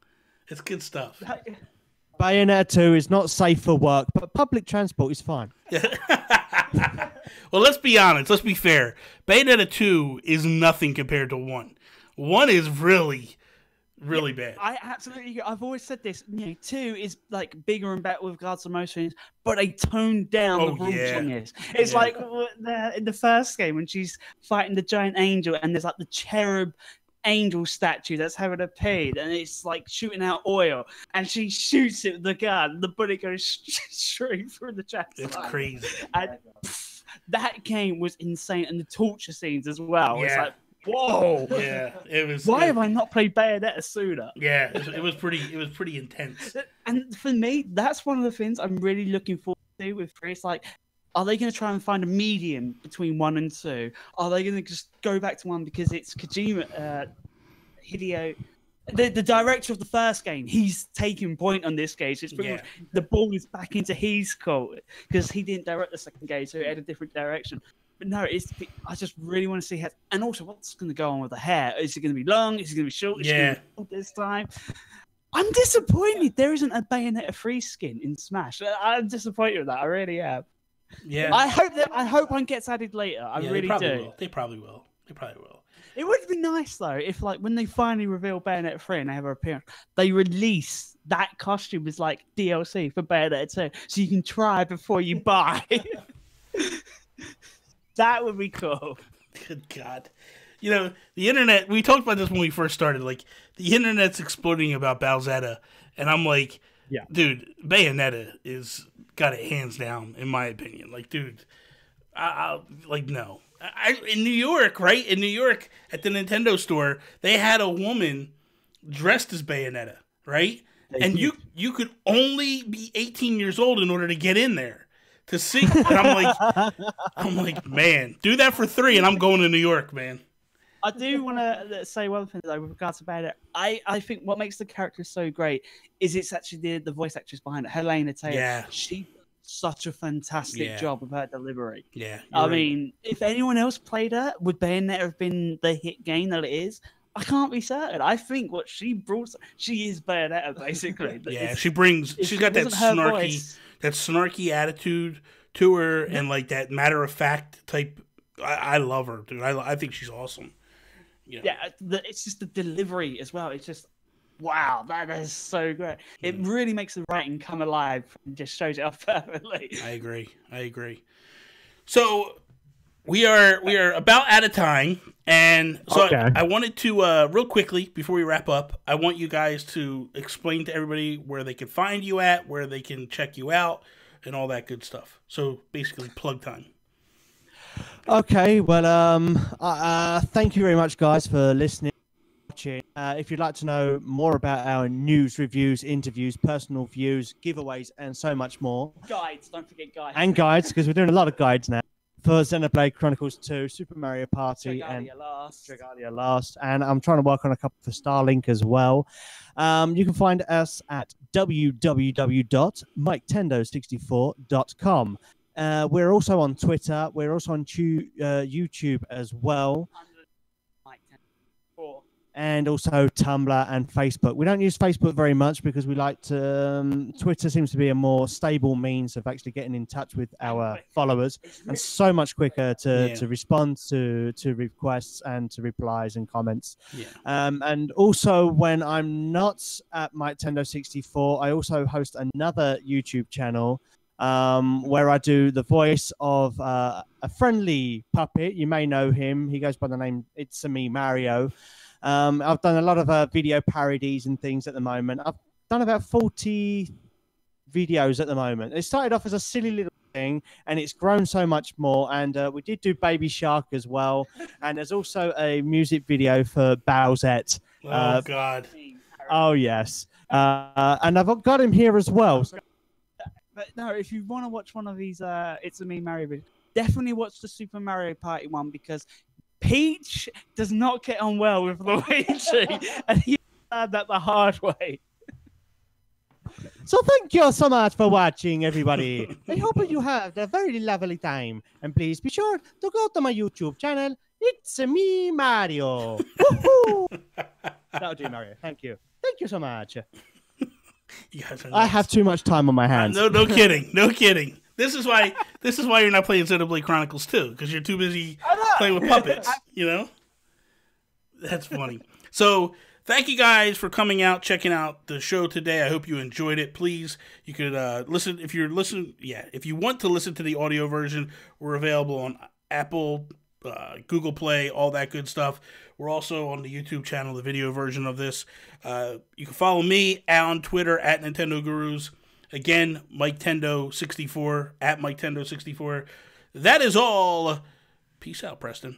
[SPEAKER 3] It's good stuff.
[SPEAKER 4] Bayonetta 2 is not safe for work, but public transport is fine.
[SPEAKER 3] Well, let's be honest. Let's be fair. Bayonetta 2 is nothing compared to 1. 1 is really bad.
[SPEAKER 2] I've always said this. 2 is like bigger and better with regards to most things, but they toned down the rules on this. It's like in the first game when she's fighting the giant angel, and there's like the cherub angel statue that's having a pain, and it's like shooting out oil, and she shoots it with the gun, and the bullet goes straight through the chest.
[SPEAKER 3] It's crazy.
[SPEAKER 2] And that game was insane, and the torture scenes as well. Yeah. It's like, whoa!
[SPEAKER 3] Yeah, it was.
[SPEAKER 2] Why have I not played Bayonetta sooner?
[SPEAKER 3] Yeah, it was pretty intense.
[SPEAKER 2] And for me, that's one of the things I'm really looking forward to with 3. It's like, are they going to try and find a medium between 1 and 2? Are they going to just go back to 1 because it's Kojima, Hideo, the director of the first game? He's taking point on this game. So it's pretty much the ball is back into his court because he didn't direct the second game, so it had a different direction. But no, I just really want to see how. And also, what's going to go on with the hair? Is it going to be long? Is it going to be short? Is it going to be short this time? I'm disappointed there isn't a Bayonetta 3 skin in Smash. I'm disappointed with that. I really am.
[SPEAKER 3] Yeah.
[SPEAKER 2] I hope one gets added later. I really do.
[SPEAKER 3] They probably will.
[SPEAKER 2] It would be nice though if, like, when they finally reveal Bayonetta 3 and they have her appearance, they release that costume as like DLC for Bayonetta 2, so you can try before you buy. That would be cool.
[SPEAKER 3] Good God. The internet, we talked about this when we first started, like, the internet's exploding about Bowsetta, and I'm like, dude, Bayonetta is got it hands down, in my opinion. Like, dude, no. In New York, right? In New York, at the Nintendo store, they had a woman dressed as Bayonetta, right? And you could only be 18 years old in order to get in there to see. And I'm like, man, do that for 3, and I'm going to New York, man.
[SPEAKER 2] I do want to say one thing though with regards to Bayonetta. I think what makes the character so great is it's actually the voice actress behind it, Helena Taylor.
[SPEAKER 3] Yeah.
[SPEAKER 2] She did such a fantastic job with her delivery.
[SPEAKER 3] Yeah.
[SPEAKER 2] I mean, if anyone else played her, would Bayonetta have been the hit game that it is? I can't be certain. I think what she brought, she is Bayonetta basically.
[SPEAKER 3] Yeah, she's got that snarky attitude to her, and like that matter of fact type. I love her, dude. I think she's awesome.
[SPEAKER 2] Yeah, it's just the delivery as well. It's just, wow, that is so great. It really makes the writing come alive and just shows it off perfectly.
[SPEAKER 3] I agree. So, we are about out of time, and so
[SPEAKER 4] Okay.
[SPEAKER 3] I wanted to real quickly before we wrap up, I want you guys to explain to everybody where they can find you at, where they can check you out, and all that good stuff. So basically, plug time.
[SPEAKER 4] Okay, well, thank you very much, guys, for listening. If you'd like to know more about our news, reviews, interviews, personal views, giveaways, and so much more,
[SPEAKER 2] Guides, don't forget guides.
[SPEAKER 4] and guides, because we're doing a lot of guides now for Xenoblade Chronicles 2, Super Mario Party, and Dragalia Last, and I'm trying to work on a couple for Starlink as well. You can find us at www.miketendo64.com. We're also on Twitter. We're also on YouTube as well. And also Tumblr and Facebook. We don't use Facebook very much because we like to. Twitter seems to be a more stable means of actually getting in touch with our followers, and so much quicker to respond to requests and to replies and comments.
[SPEAKER 3] Yeah.
[SPEAKER 4] And also, when I'm not at Miketendo64, I also host another YouTube channel where I do the voice of a friendly puppet. You may know him. He goes by the name It's Me Mario. I've done a lot of video parodies and things at the moment. I've done about 40 videos at the moment. It started off as a silly little thing, and it's grown so much more. And we did do Baby Shark as well. And there's also a music video for Bowsette.
[SPEAKER 3] Oh, God.
[SPEAKER 4] Oh, yes. And I've got him here as well.
[SPEAKER 2] But no, if you want to watch one of these It's a Me Mario videos, definitely watch the Super Mario Party one, because Peach does not get on well with Luigi, and he learned that the hard way.
[SPEAKER 4] So thank you so much for watching, everybody. I hope you have a very lovely time. And please be sure to go to my YouTube channel. It's me, Mario. That'll do, Mario. Thank you. Thank you so much.
[SPEAKER 3] You guys are
[SPEAKER 4] I have too much time on my hands.
[SPEAKER 3] No kidding. No kidding. This is why you're not playing Xenoblade Chronicles 2, because you're too busy playing with puppets, you know? That's funny. So, thank you guys for coming out, checking out the show today. I hope you enjoyed it. Please, you could listen, if you want to listen to the audio version, we're available on Apple, Google Play, all that good stuff. We're also on the YouTube channel, the video version of this. You can follow me on Twitter at Nintendo Gurus. Again, Miketendo64 at Miketendo64. That is all. Peace out, Preston.